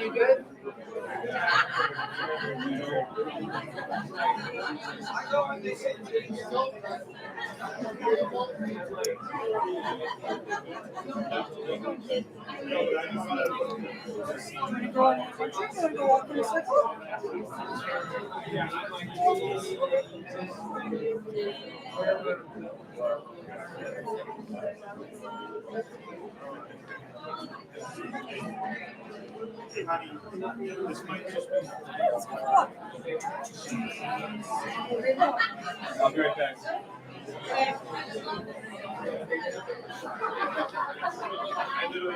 You good? This might just be. I'll be right back. I literally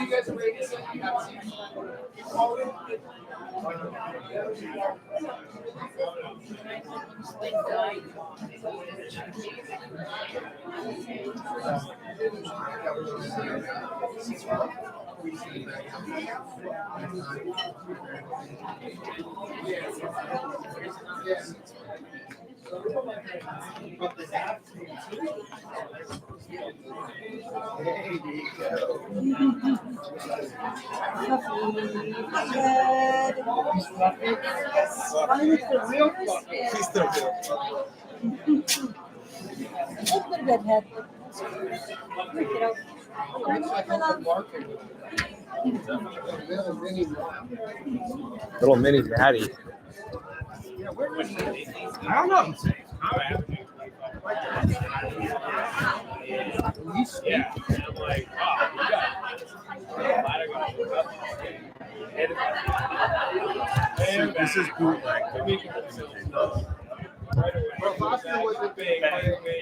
You guys are ready to sit? You have seats. He's the real head. Little mini daddy. I don't know. Yeah. I'm like, this is bootleg.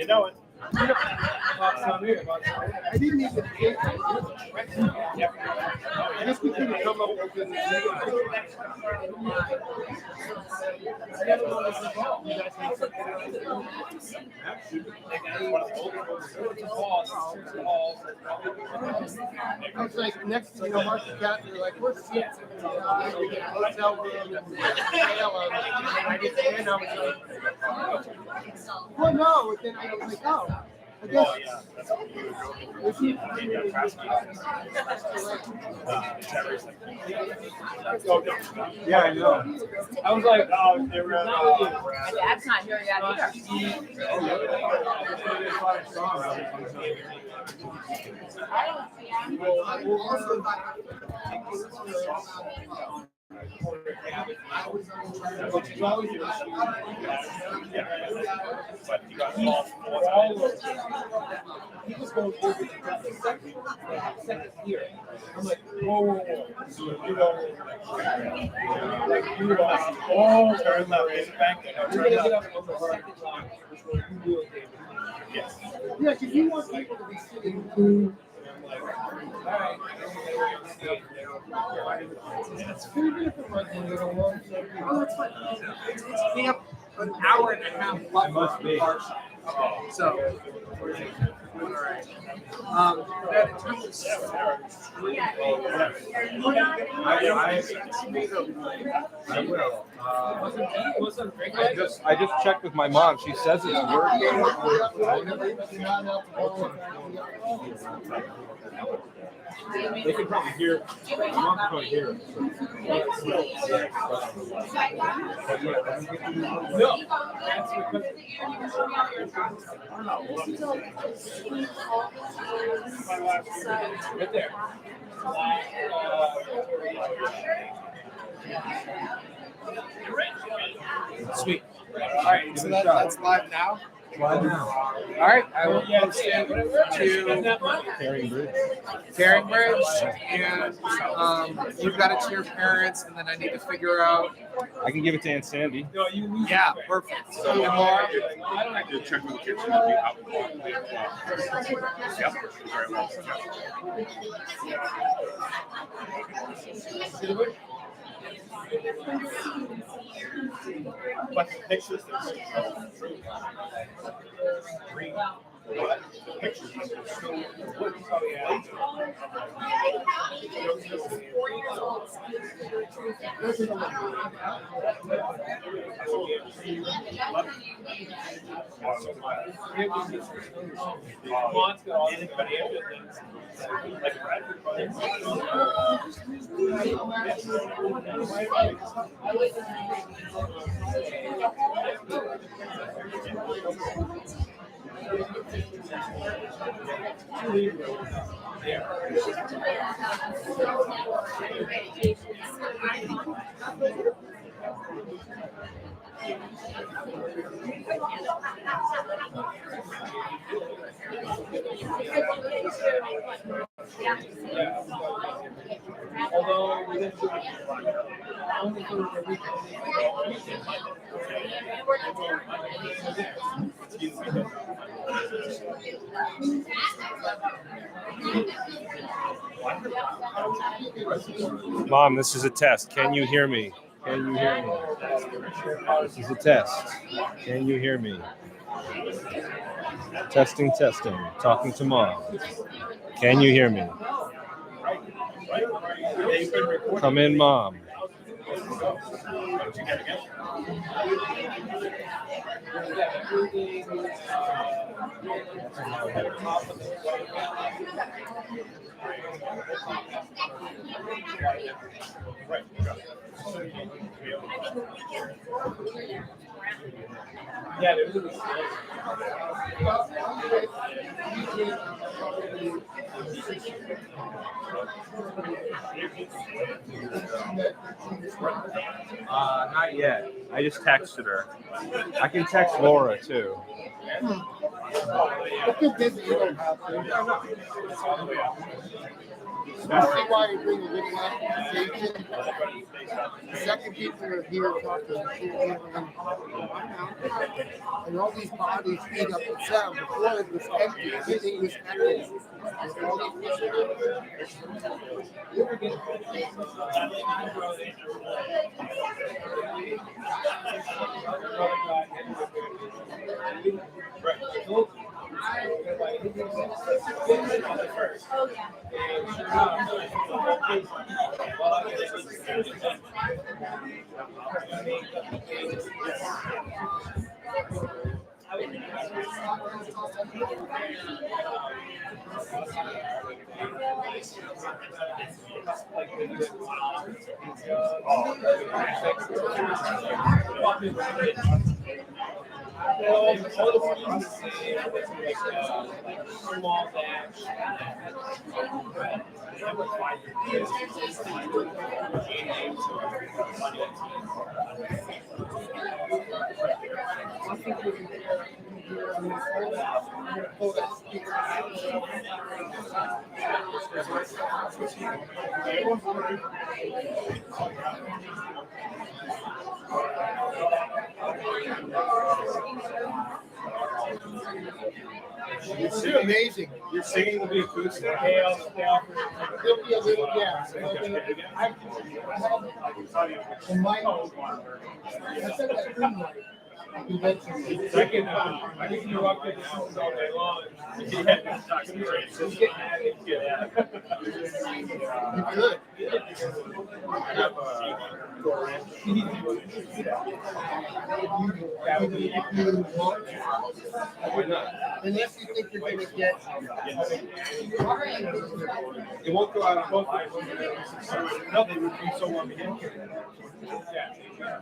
You know it. I didn't even think I guess we couldn't come up with it. I was like, next to Mark and Cat, they're like, we're sick. We get a hotel room and I didn't stand. I was like, well, no. And then I was like, oh. I guess. Yeah, I know. I was like, oh, they were. My dad's not here yet either. Which is always but he got lost. He was going over the second year. I'm like, whoa. So, you know, like, you were like, oh, turn left, there's a bank there. Turn left. On the second line, which was you really did. Yes. Yeah, because you want people to be sitting. Alright. It's pretty different when you're a long time. Oh, that's fine. It's camp an hour and a half. It must be. So, alright. I will. I just checked with my mom. She says it's working. They can probably hear. My mom can probably hear. No. Right there. Sweet. All right, so that's live now. Why now? All right, I will post it to Caring Bridge, and you've got it to your parents, and then I need to figure out. I can give it to Aunt Sandy. Yeah, perfect. So tomorrow. I did check with the kitchen. Yep. Very well. But the pictures although we didn't do it only for the weekend. Mom, this is a test. Can you hear me? Can you hear me? This is a test. Can you hear me? Testing, testing. Talking to Mom. Can you hear me? Come in, Mom. Yeah, it was. Not yet. I just texted her. I can text Laura too. If you're busy, you don't have to. I see why you bring a little conversation. The second people are here talking, and all these bodies feed up the sound. Before it was empty, everything was empty. It's amazing. Your singing will be acoustic. It'll be a little, yeah. In my home, I said that room right. I can interrupt it all day long. You could. won't, Why not? unless you think you're going to get. It won't go out on both ways. No, they would be so warm again. Yeah.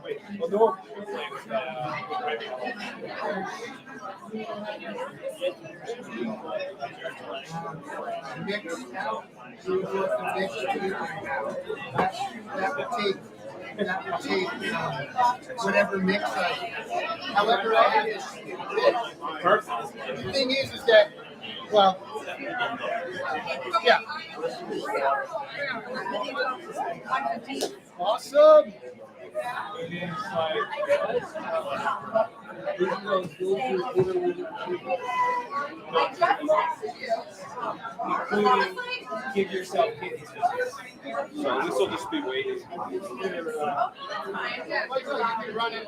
Wait, well, no. Mix, that would take whatever mix I, however I have this. The thing is that, well, yeah. Awesome. Including give yourself kidney So this will just be waiting. You can run it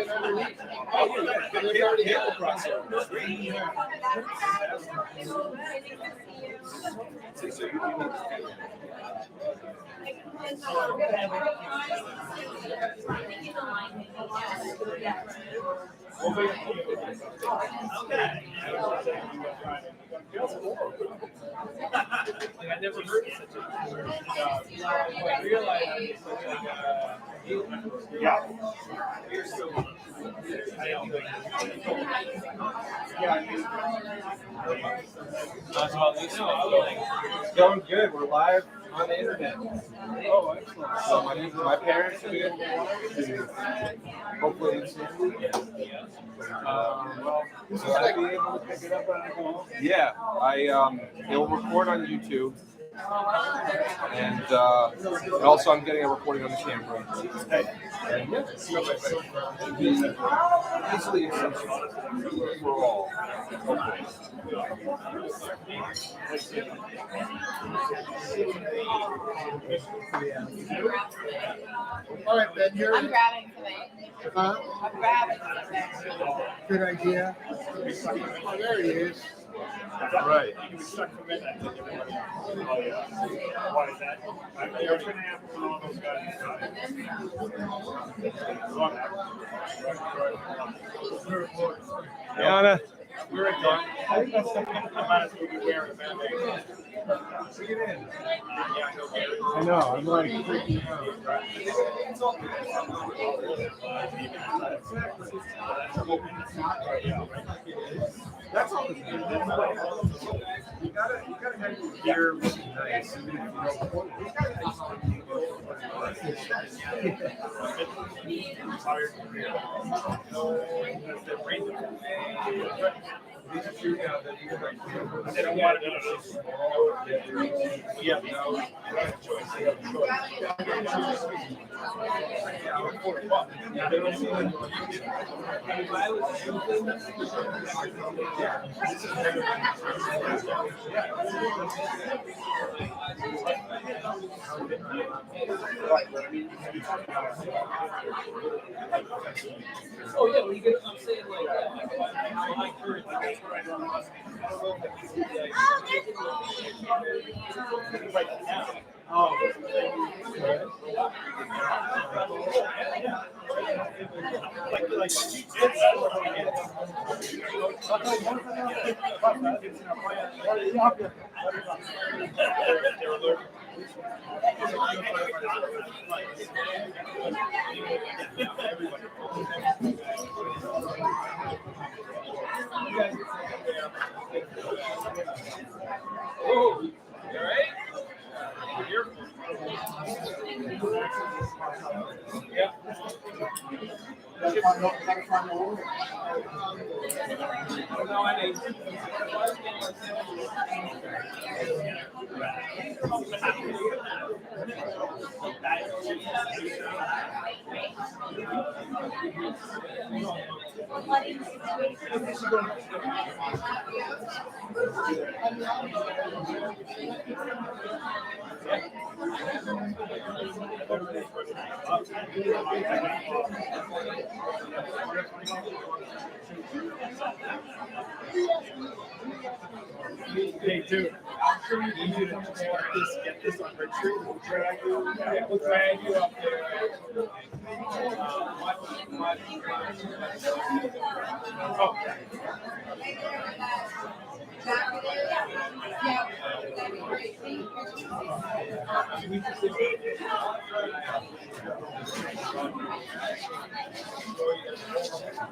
underneath. They already have the process. I never heard of such a I realized yeah. It's going good. We're live on the internet. Oh, excellent. So my parents are good. Hopefully it's This is will I like, be able to pick it up when I go home? Yeah, it will record on YouTube. And also I'm getting a recording on the camera. And yeah, it'll be easily accessible for all. Hopefully. all right, Ben, you're. I'm grabbing tonight. Huh? I'm grabbing tonight. Good idea. Oh, there he is. All right. You can be stuck for midnight. Oh, yeah. Why is that? You're going to have all those guys. Donna. We're at dawn. I think that's something I might as well be wearing a band-aid. Bring it in. Yeah, I know. I know. I'm like freaking out. That's all this is. You gotta have your gear looking nice. Even if you these are true now that you can like. They don't want to do this. Yeah, no. You have a choice. You have a choice. They don't see like. Oh yeah, well, you get. I'm saying like, I encourage you. Right now. Oh. Oh, you all right? Here. Yeah. No, I need. Hey, dude, I'm sure you need to just get this on retreat. We'll drag you up there. Oh.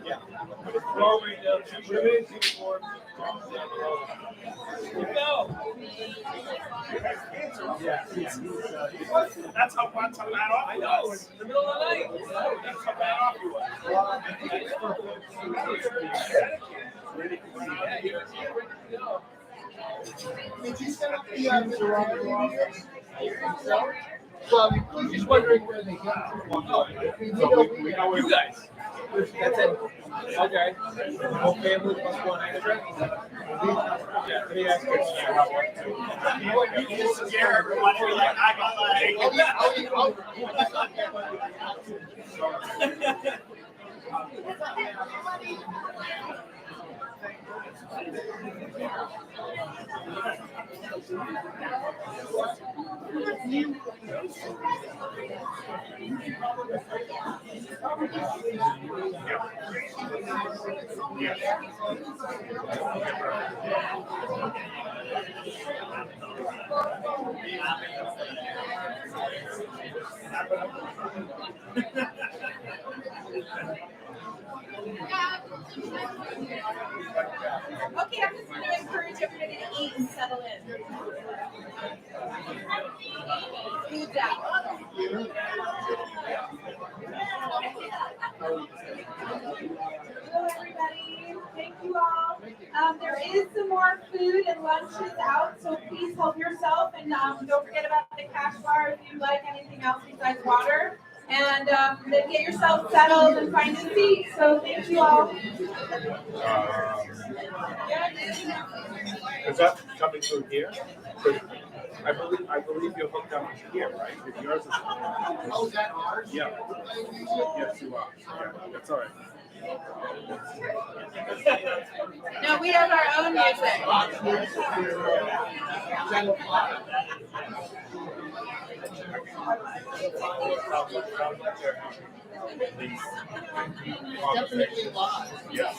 Yeah. Put it forward, put it in, forward. Yeah, that's how bad off he was. In the middle of the night. That's how bad off he was. Did you set up the well, I'm just wondering where they go. You guys. That's it. Okay. No family plus one extra. Yeah, let me ask you. You just scare everyone. You're like, I got Okay, I'm just going to encourage everybody to eat and settle in. Food's out. Hello, everybody. Thank you all. There is some more food and lunches out, so please help yourself. And don't forget about the cash bar if you'd like anything else besides water. And then get yourself settled and find a seat. So thank you all. Is that coming through here? I believe you're hooked up here, right? If yours is. Oh, is that ours? Yeah. Yes, you are. Yeah, that's all right. No, we have our own music. Definitely live. Yeah.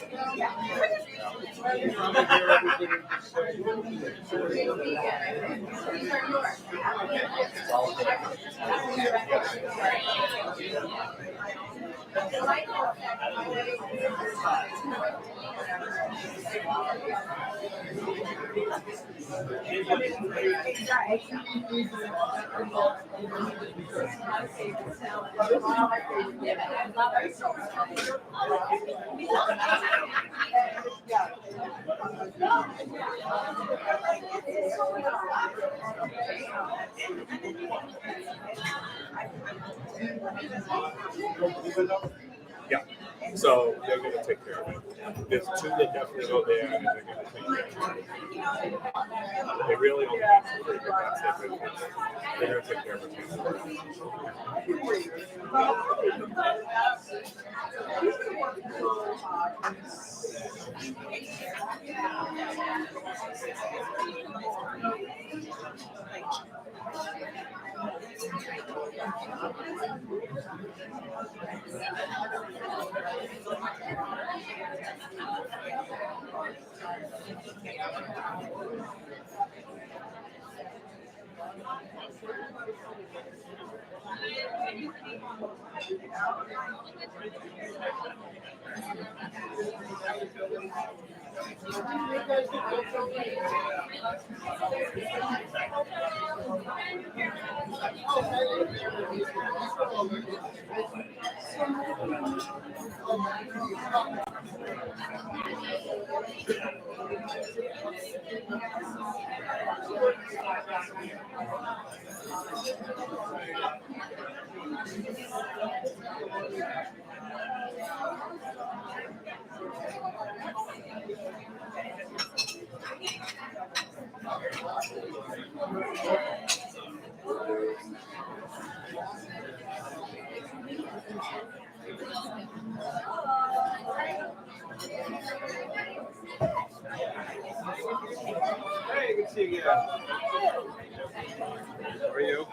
Yeah. So they're going to take care of it. There's two that definitely go there, and they're going to take care of it. They really only need some pretty good guys. They're going to take care of it. Hey, good to see you again. How are you?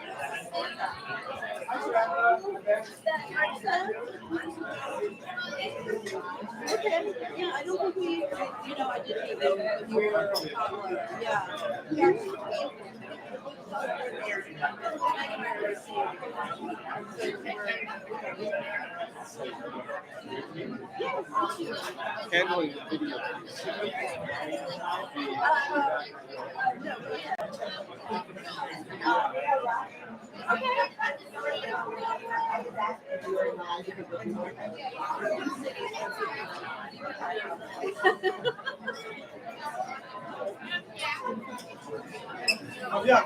Okay. Yeah, I don't think we, I didn't even. Yeah. Handling video. Oh, yeah.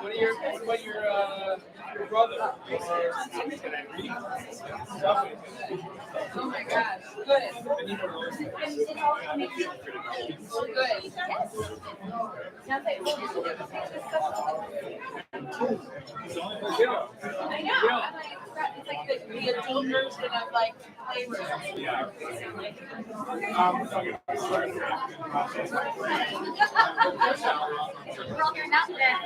What about your brother? Oh my gosh. Good. Good. Sounds like I know. I'm like, it's like the adult version of like flavors. Not bad.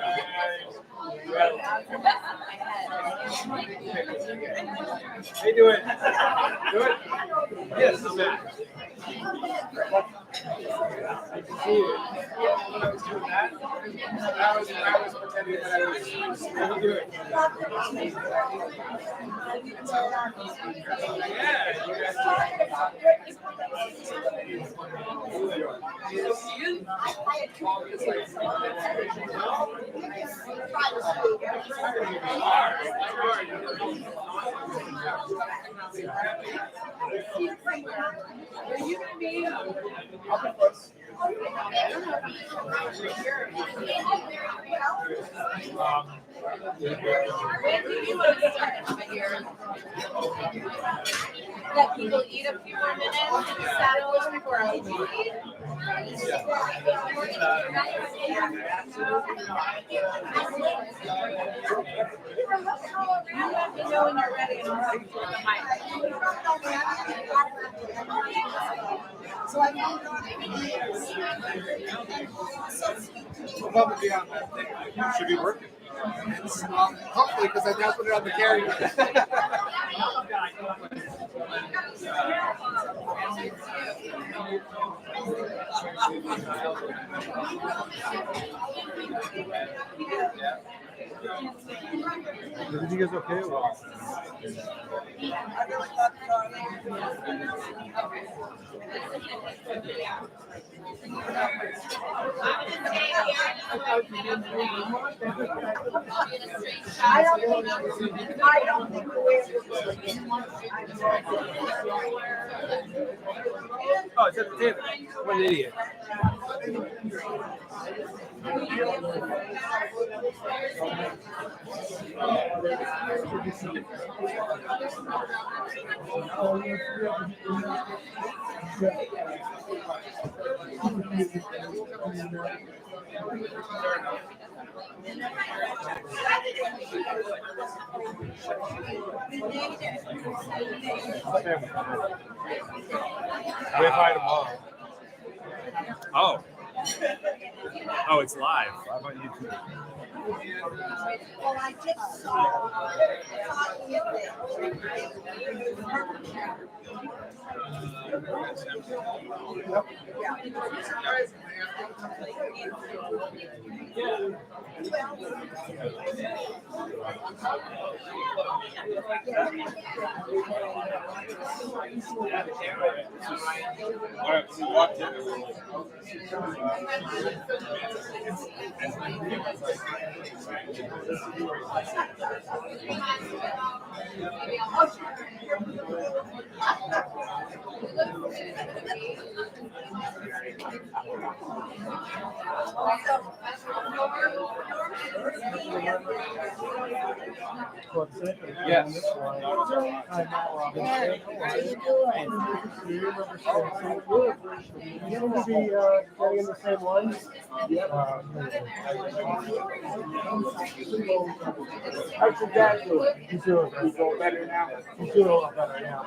How you doing? Good? Yes, I'm Matt. See you. When I was doing that, I was pretending that I was really doing it. Yeah, you Are you gonna be? When do you want to start over here? Let people eat a few more minutes and settle before I eat. You let me know when you're ready and I'll help you with the mic. So I moved on to years. Above and beyond that. should be working. It's, hopefully, because I now put it on the carrier. Everything is okay? Well, I don't think the way it oh, it's at the table. What an idiot. We hi tomorrow. Oh. Oh, it's live. How about YouTube? Well, I just saw All right, we walked in. Yes. How you doing? You going to be getting in the same line? How's your dad doing? He's doing better now. He's doing a lot better now.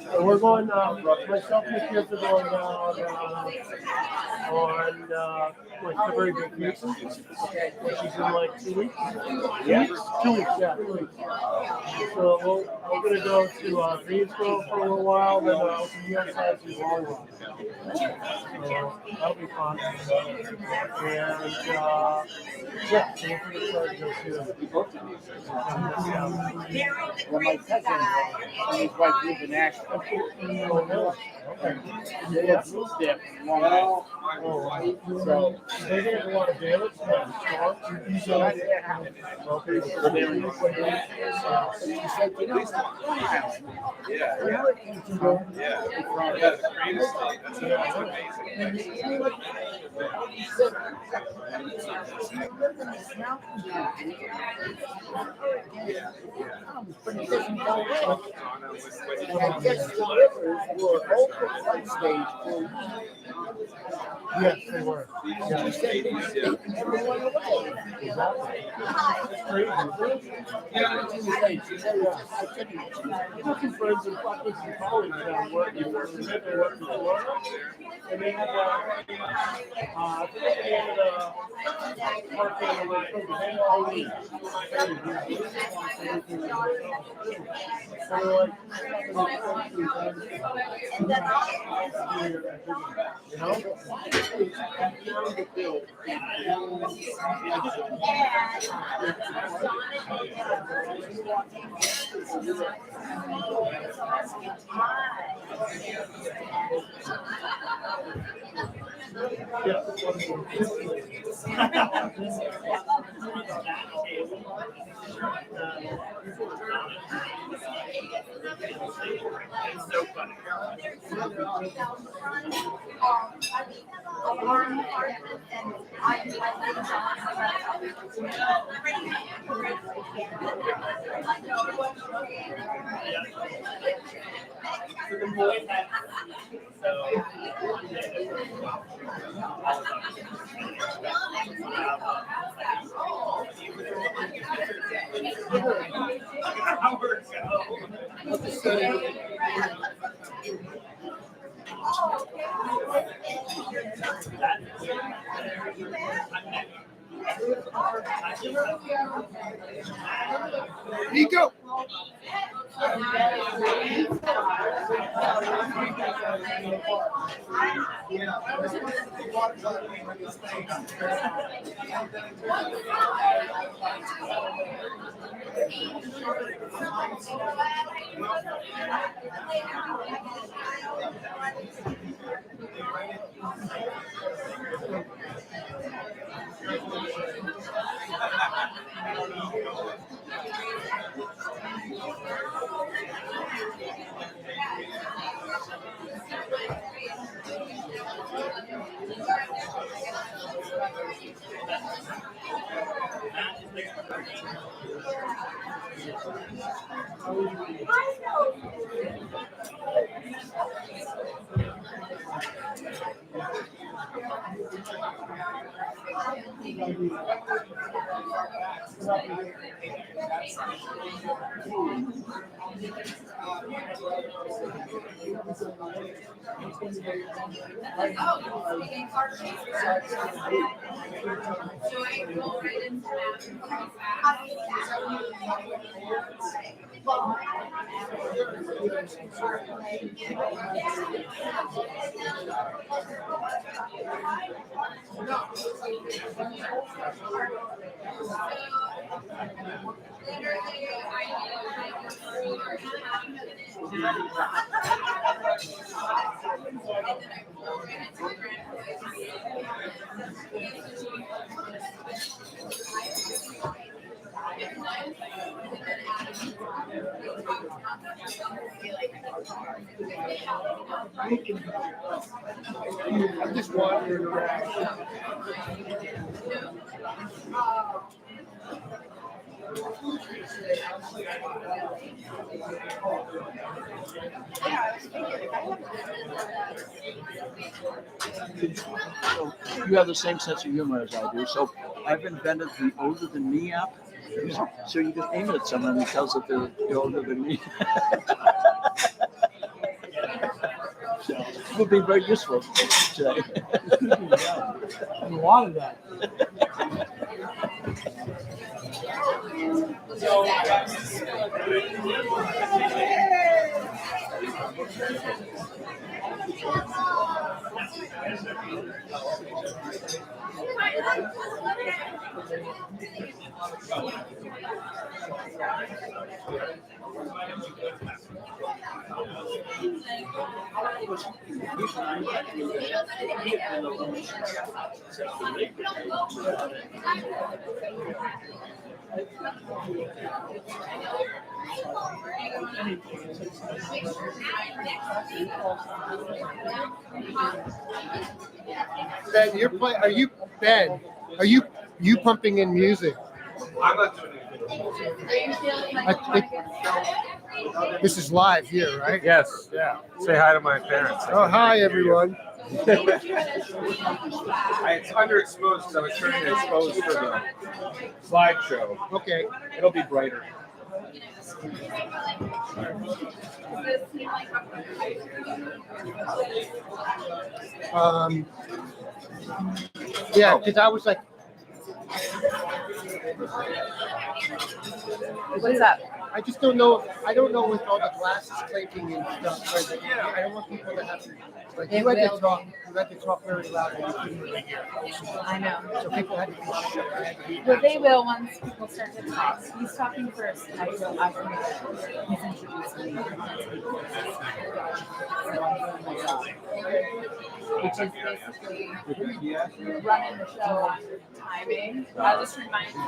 So we're going, myself and the kids are going down on like February vacation, which is in like 2 weeks. Yeah. 2 weeks, yeah, 2 weeks. So we're going to go to Greensboro for a little while, then the US has to long run. So that'll be fun. And yeah, so we're pretty excited to go see them. well, my cousin and his wife live in Ashland. Okay. Yeah, moved there for a long time. So they did a lot of damage to that storm. So how did that happen? Okay. So they're in she said, you know, Long Island. Yeah. Yeah. Yeah. Yeah, the greatest thing. That's amazing. Pretty different go away. And I guess the rivers were open one stage for Yes, they were. she said they were taking everyone away. Exactly. It's crazy. She said, I couldn't. I got some friends and fucking some colleagues that work in Florida. They work in Florida. And they had, I think they had parking on like all week. So like, you know? Nico. I'm just wandering around. So you have the same sense of humor as I do. So I've invented the older than me app. So you just aim it at someone and it tells that they're older than me. So it would be very useful today. A lot of that. Ben, are you Ben? Are you pumping in music? I'm not doing anything. This is live here, right? Yes, yeah. Say hi to my parents. Oh, hi everyone. It's underexposed because I was trying to expose for the slideshow. Okay. It'll be brighter. Yeah, because I was like, What's up? I just don't know. I don't know with all the glasses clinking and stuff. Like, I don't want people to have to. Like you had to talk. You had to talk very loud and you couldn't really hear. I know. So people had to be shut. Well, they will once people start to talk. He's talking first. I will ask him. He's introducing me. Which is basically running the show after timing. I'll just remind you.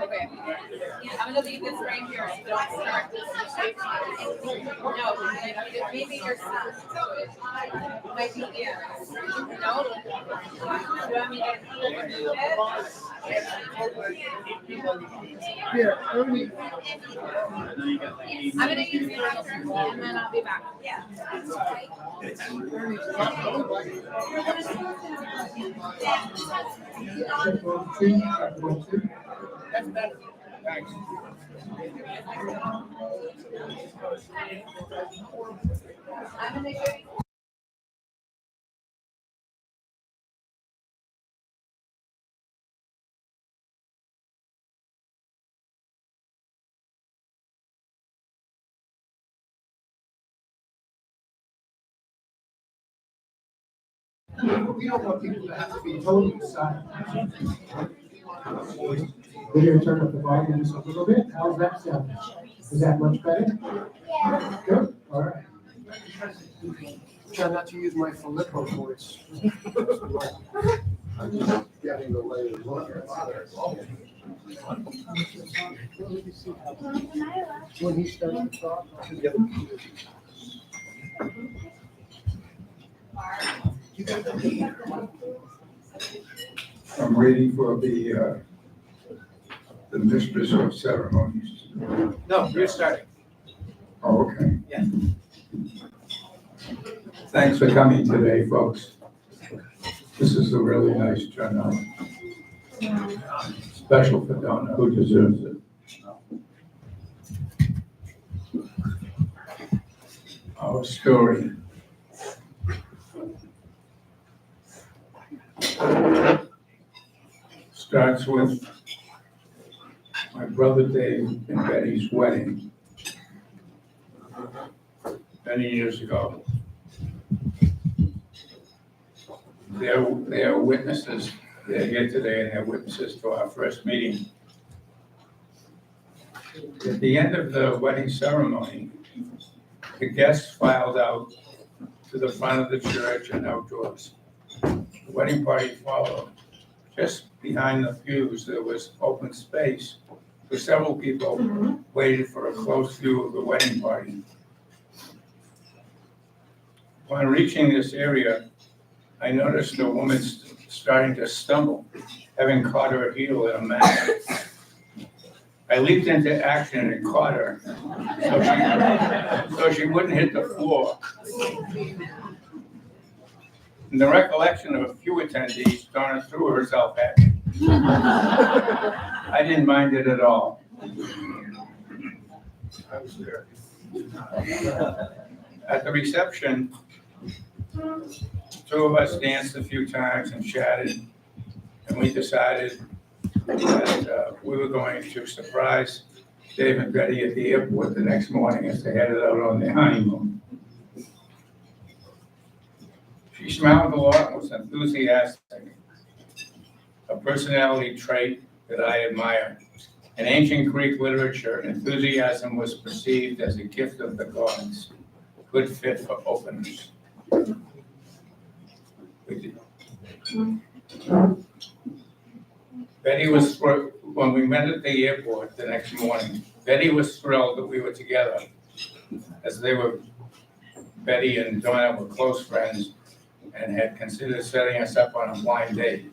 Okay. I'm gonna leave this right here. Don't start this. No, maybe your son. Might be here. No? Do you want me to move it? Yeah, Ernie. I'm gonna use the restroom and then I'll be back. Yeah. That's better. Thanks. I'm gonna go. We don't want people to have to be totally silent. We're gonna turn up the volume just a little bit. How's that sound? Is that much better? Yeah. Good, all right. Try not to use my Filippo voice. I'm just getting the layers. When he starts to talk, I'm waiting for the mistress of ceremonies. No, you're starting. Oh, okay. Yeah. Thanks for coming today, folks. This is a really nice turnout. Special for Donna, who deserves it. Our story. Starts with my brother Dave and Betty's wedding many years ago. They're witnesses. They're here today and they're witnesses to our first meeting. At the end of the wedding ceremony, the guests filed out to the front of the church and outdoors. The wedding party followed. Just behind the pews, there was open space where several people waited for a close view of the wedding party. Upon reaching this area, I noticed a woman starting to stumble, having caught her heel in a mat. I leaped into action and caught her so she wouldn't hit the floor. In the recollection of a few attendees, Donna threw herself at me. I didn't mind it at all. I was there. At the reception, two of us danced a few times and chatted, and we decided that we were going to surprise Dave and Betty at the airport the next morning as they headed out on their honeymoon. She smiled a lot and was enthusiastic, a personality trait that I admire. In ancient Greek literature, enthusiasm was perceived as a gift of the gods, good fit for openness. Betty was, when we met at the airport the next morning, Betty was thrilled that we were together, as Betty and Donna were close friends and had considered setting us up on a blind date.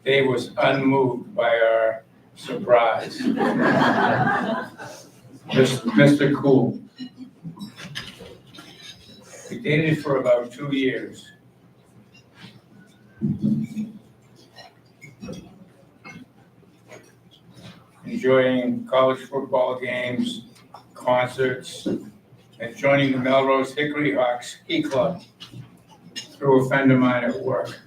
Dave was unmoved by our surprise. Mr. Cool. We dated for about 2 years. Enjoying college football games, concerts, and joining the Melrose Hickory Hawk Ski Club through a friend of mine at work.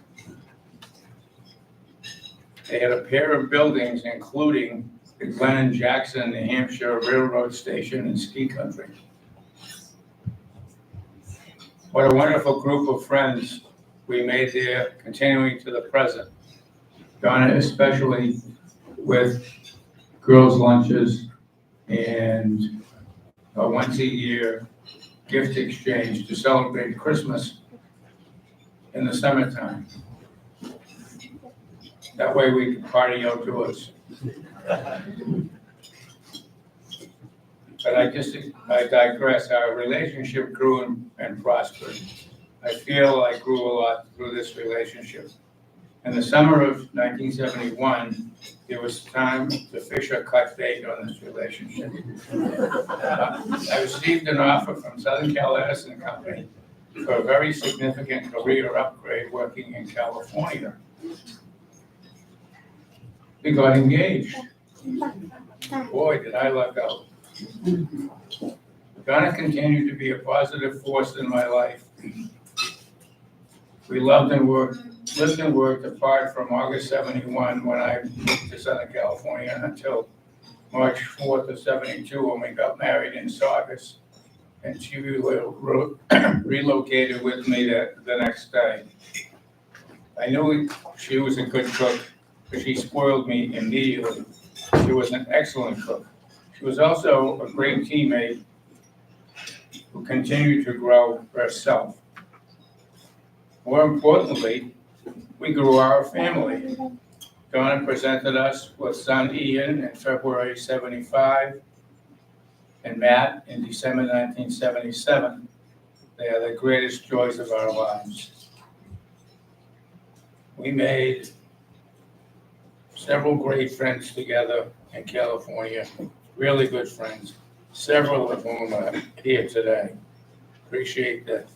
They had a pair of buildings, including the Glen and Jackson, New Hampshire Railroad Station and ski country. What a wonderful group of friends we made there, continuing to the present. Donna, especially with girls' lunches and a once-a-year gift exchange to celebrate Christmas in the summertime. That way we could party outdoors. But I digress. Our relationship grew and prospered. I feel I grew a lot through this relationship. In the summer of 1971, it was time to fish or cut bait on this relationship. I received an offer from Southern Cal Edison Company for a very significant career upgrade working in California. We got engaged. Boy, did I luck out. Donna continued to be a positive force in my life. We lived and worked apart from August 71 when I moved to Southern California until March 4th of 72 when we got married in Saugus and she relocated with me the next day. I knew she was a good cook, but she spoiled me immediately. She was an excellent cook. She was also a great teammate who continued to grow herself. More importantly, we grew our family. Donna presented us with son Ian in February '75 and Matt in December 1977. They are the greatest joys of our lives. We made several great friends together in California, really good friends, several of whom are here today. Appreciate the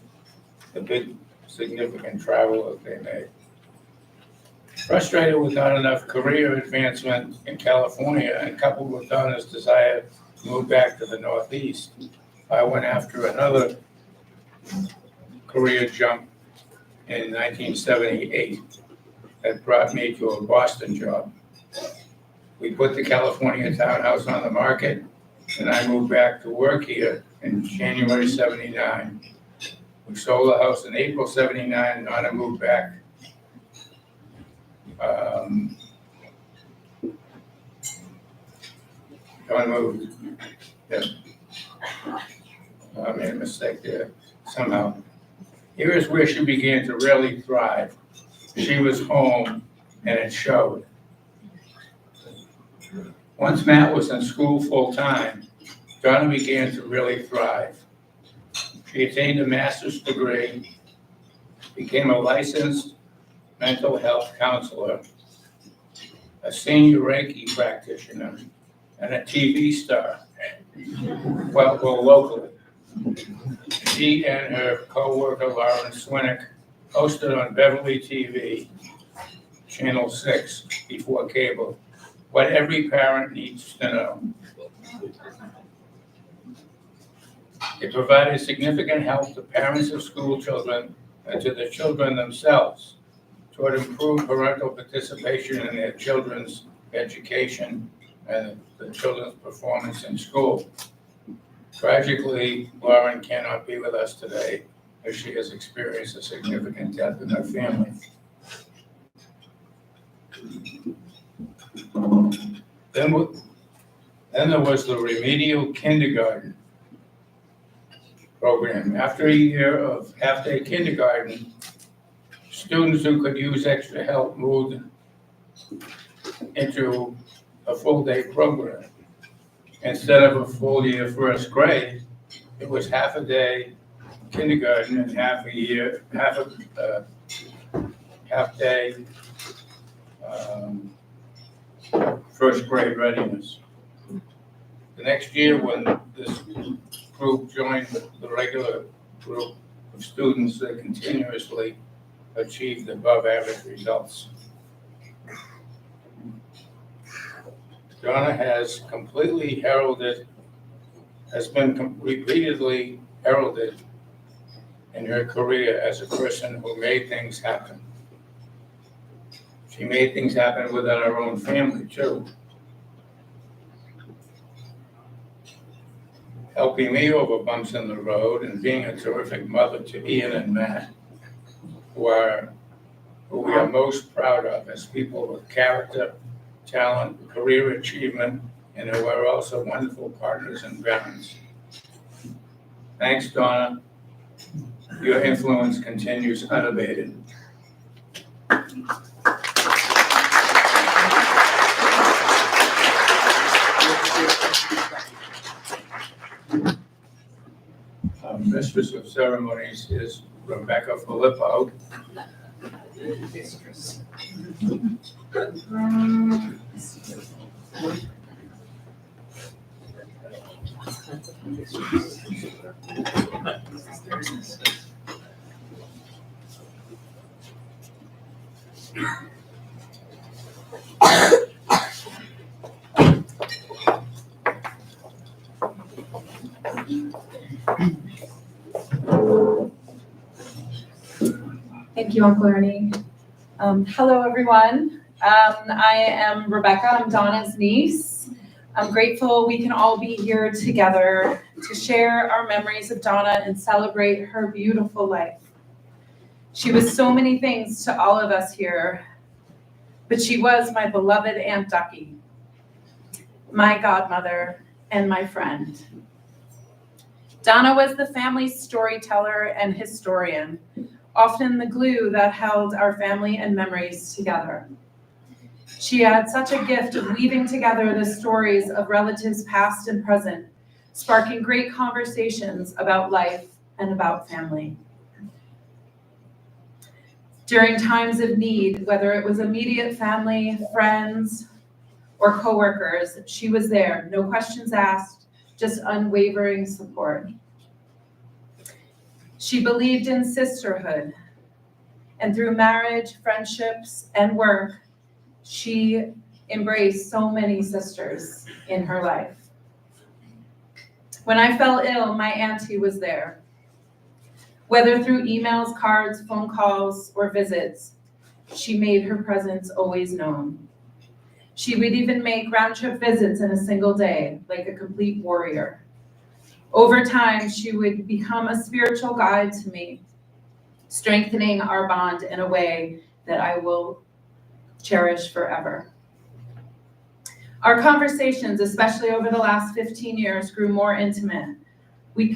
big, significant travel that they made. Frustrated with not enough career advancement in California and coupled with Donna's desire to move back to the Northeast, I went after another career jump in 1978 that brought me to a Boston job. We put the California townhouse on the market, and I moved back to work here in January '79. We sold the house in April '79, and Donna moved back. Donna moved. Yeah. I made a mistake there somehow. Here is where she began to really thrive. She was home, and it showed. Once Matt was in school full-time, Donna began to really thrive. She attained a master's degree, became a licensed mental health counselor, a senior Reiki practitioner, and a TV star, well locally. She and her co-worker Lauren Swinnick hosted on Beverly TV, Channel 6, before cable, what every parent needs to know. It provided significant help to parents of school children and to the children themselves toward improved parental participation in their children's education and the children's performance in school. Tragically, Lauren cannot be with us today as she has experienced a significant death in her family. Then there was the remedial kindergarten program. After a year of half-day kindergarten, students who could use extra help moved into a full-day program. Instead of a full year first grade, it was half a day kindergarten and half day first grade readiness. The next year, when this group joined the regular group of students, they continuously achieved above average results. Donna has been repeatedly heralded in her career as a person who made things happen. She made things happen within her own family, too. Helping me over bumps in the road and being a terrific mother to Ian and Matt, who we are most proud of as people with character, talent, career achievement, and who are also wonderful partners and parents. Thanks, Donna. Your influence continues unabated. Mistress of Ceremonies is Rebecca Filippo. Thank you, Uncle Ernie. Hello, everyone. I am Rebecca. I'm Donna's niece. I'm grateful we can all be here together to share our memories of Donna and celebrate her beautiful life. She was so many things to all of us here, but she was my beloved Aunt Ducky, my godmother, and my friend. Donna was the family's storyteller and historian, often the glue that held our family and memories together. She had such a gift of weaving together the stories of relatives past and present, sparking great conversations about life and about family. During times of need, whether it was immediate family, friends, or coworkers, she was there, no questions asked, just unwavering support. She believed in sisterhood, and through marriage, friendships, and work, she embraced so many sisters in her life. When I fell ill, my auntie was there. Whether through emails, cards, phone calls, or visits, she made her presence always known. She would even make round-trip visits in a single day, like a complete warrior. Over time, she would become a spiritual guide to me, strengthening our bond in a way that I will cherish forever. Our conversations, especially over the last 15 years, grew more intimate. We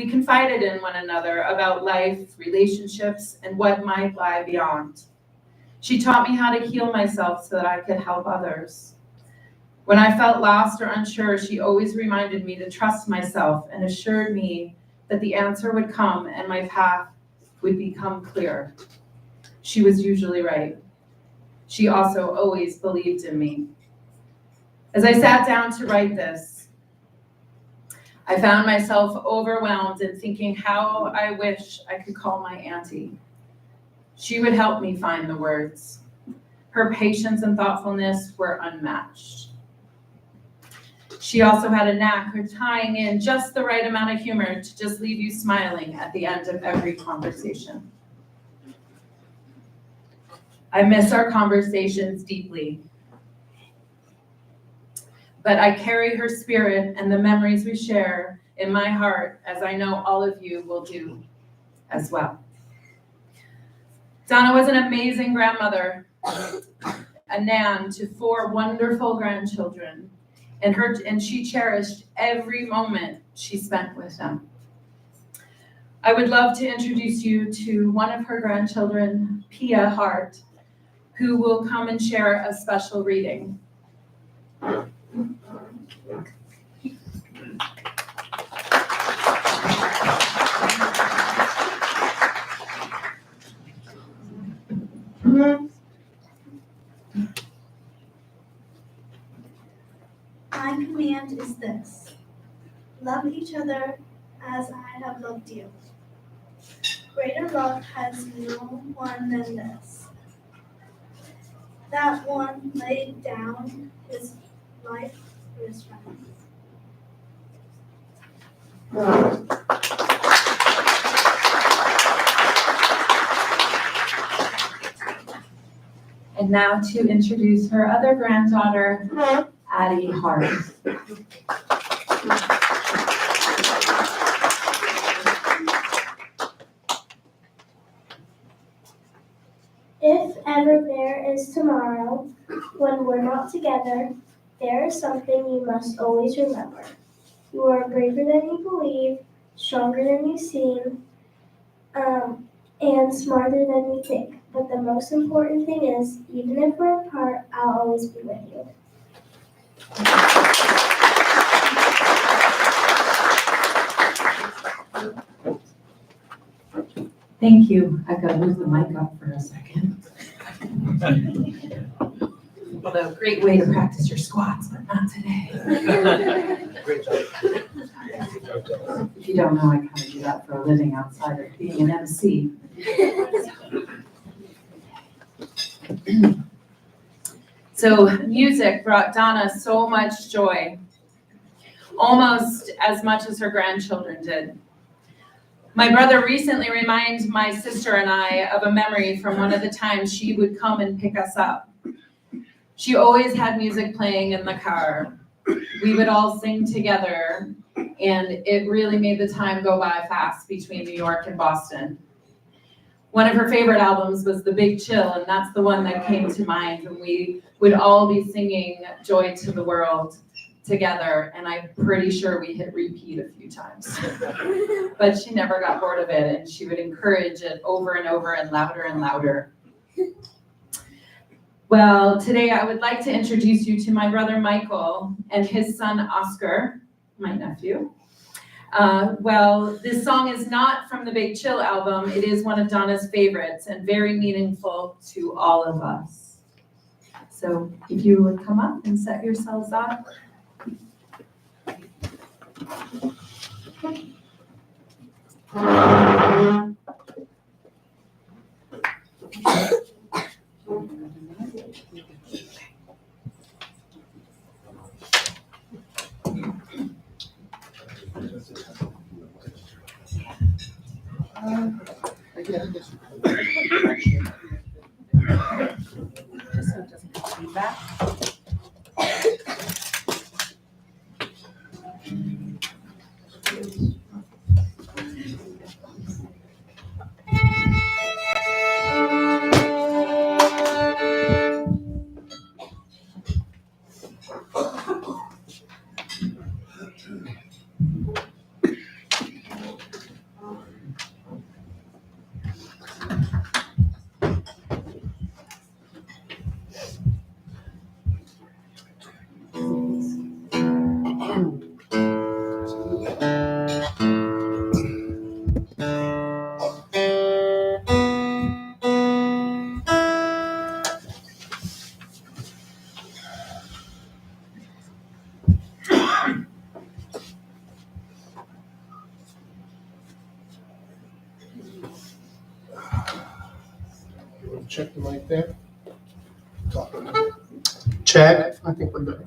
confided in one another about life, relationships, and what might lie beyond. She taught me how to heal myself so that I could help others. When I felt lost or unsure, she always reminded me to trust myself and assured me that the answer would come and my path would become clear. She was usually right. She also always believed in me. As I sat down to write this, I found myself overwhelmed and thinking how I wish I could call my auntie. She would help me find the words. Her patience and thoughtfulness were unmatched. She also had a knack for tying in just the right amount of humor to just leave you smiling at the end of every conversation. I miss our conversations deeply, but I carry her spirit and the memories we share in my heart, as I know all of you will do as well. Donna was an amazing grandmother, a nan to 4 wonderful grandchildren, and she cherished every moment she spent with them. I would love to introduce you to one of her grandchildren, Pia Hart, who will come and share a special reading. My command is this: love each other as I have loved you. Greater love has no one than this, that one laid down his life for his friends. And now to introduce her other granddaughter, Addie Hart. If ever there is tomorrow, when we're not together, there is something you must always remember. You are braver than you believe, stronger than you seem, and smarter than you think. But the most important thing is, even if we're apart, I'll always be with you. Thank you. I've got to move the mic up for a second. Although, great way to practice your squats, but not today. If you don't know, I kind of do that for a living outside of being an MC. So music brought Donna so much joy, almost as much as her grandchildren did. My brother recently reminded my sister and I of a memory from one of the times she would come and pick us up. She always had music playing in the car, we would all sing together, and it really made the time go by fast between New York and Boston. One of her favorite albums was The Big Chill, and that's the one that came to mind when we would all be singing Joy to the World together, and I'm pretty sure we hit repeat a few times. But she never got bored of it, and she would encourage it over and over and louder and louder. Well, today I would like to introduce you to my brother Michael and his son Oscar, my nephew. Well, this song is not from the Big Chill album. It is one of Donna's favorites and very meaningful to all of us. So if you would come up and set yourselves up. Just so it doesn't have feedback. Check the mic there. Check. I think we're good.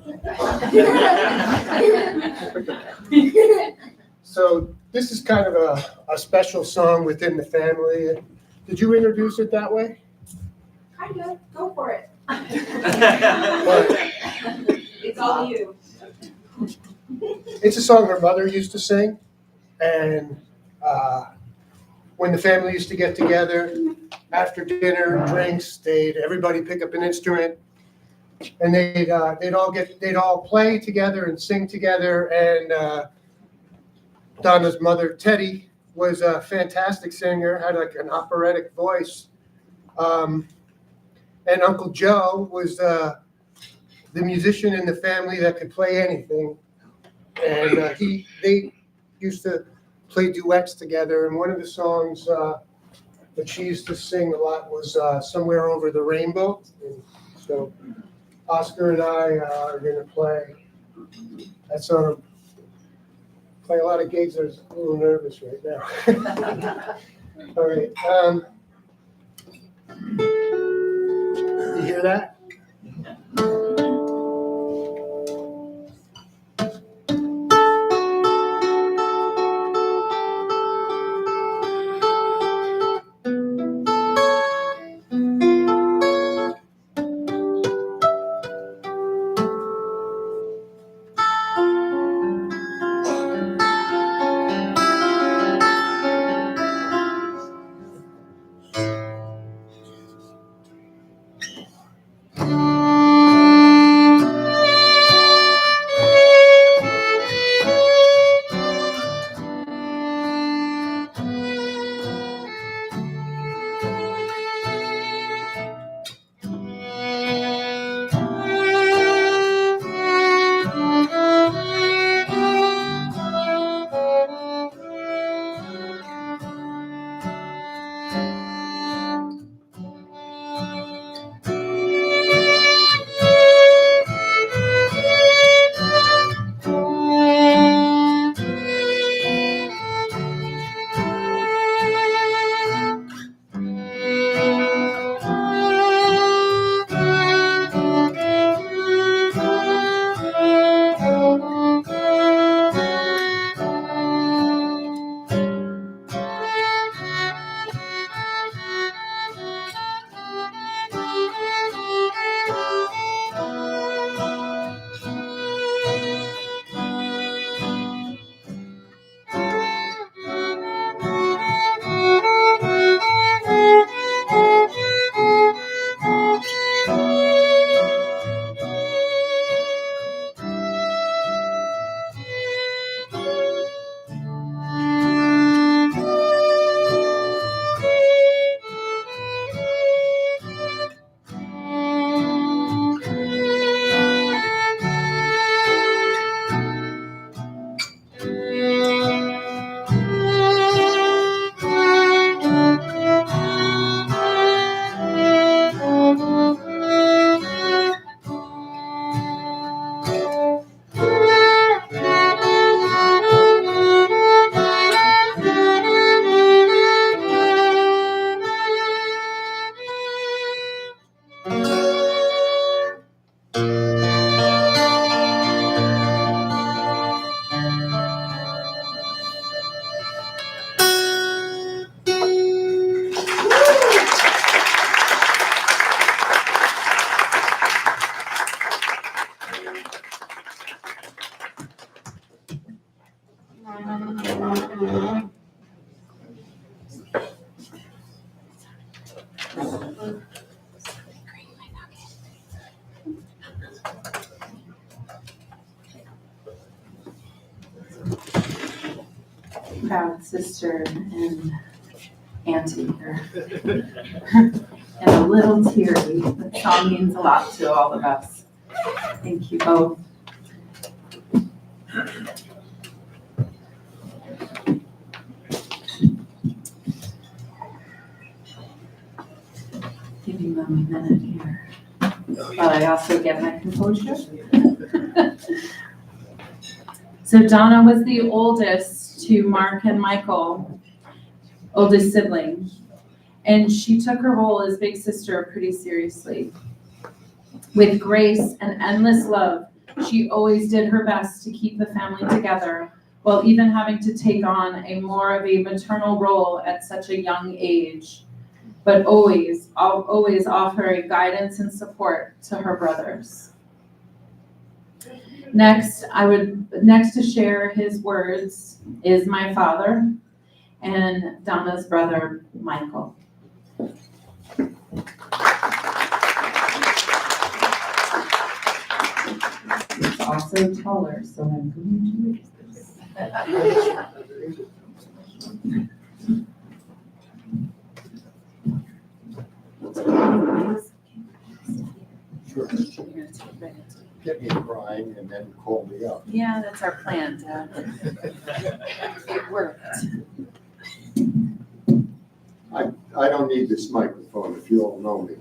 So this is kind of a special song within the family. Did you introduce it that way? Kind of, go for it. But It's all you. it's a song her mother used to sing, and when the family used to get together after dinner, drinks, everybody pick up an instrument, and they'd all play together and sing together. And Donna's mother, Teddy, was a fantastic singer, had like an operatic voice. And Uncle Joe was the musician in the family that could play anything. And they used to play duets together. And one of the songs that she used to sing a lot was Somewhere Over the Rainbow. And so Oscar and I are going to play that song. Play a lot of gigs. I was a little nervous right now. All right. You hear that? Proud sister and auntie here. And a little teary. That song means a lot to all of us. Thank you both. Giving them a minute here. But I also get my composure. So Donna was the oldest to Mark and Michael, oldest sibling. And she took her role as big sister pretty seriously. With grace and endless love, she always did her best to keep the family together, while even having to take on a more of a maternal role at such a young age, but always offering guidance and support to her brothers. Next to share his words is my father and Donna's brother, Michael. He's also taller, so I'm going to raise this. Get me crying and then call me up. Yeah, that's our plan, Dad. It worked. I don't need this microphone if you all know me.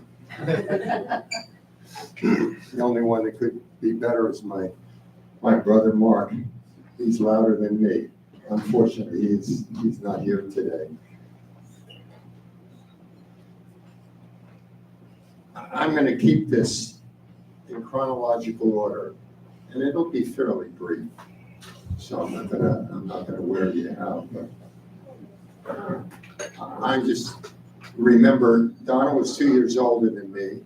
The only one that could be better is my brother Mark. He's louder than me. Unfortunately, he's not here today. I'm going to keep this in chronological order, and it'll be fairly brief. So I'm not gonna wear you out, but I just remember Donna was 2 years older than me.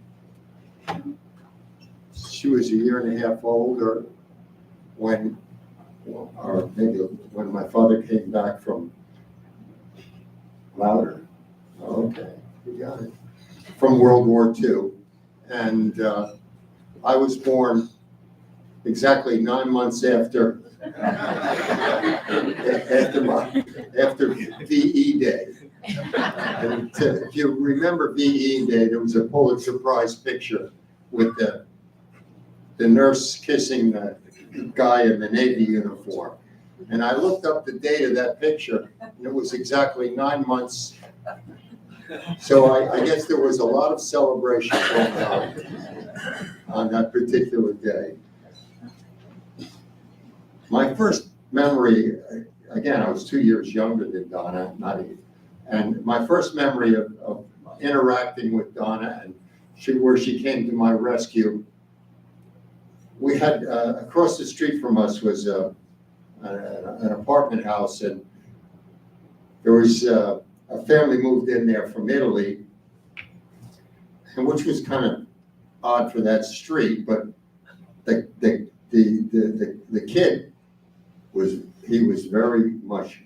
She was a year and a half older when my father came back from louder. Okay, you got it. From World War II, and I was born exactly 9 months after VE Day. And if you remember VE Day, there was a Pulitzer Prize picture with the nurse kissing the guy in the Navy uniform. And I looked up the date of that picture, and it was exactly 9 months. So I guess there was a lot of celebration going on that particular day. My first memory, again, I was 2 years younger than Donna, and my first memory of interacting with Donna and where she came to my rescue, we had across the street from us was an apartment house, and there was a family moved in there from Italy, and which was kind of odd for that street, but the kid was very much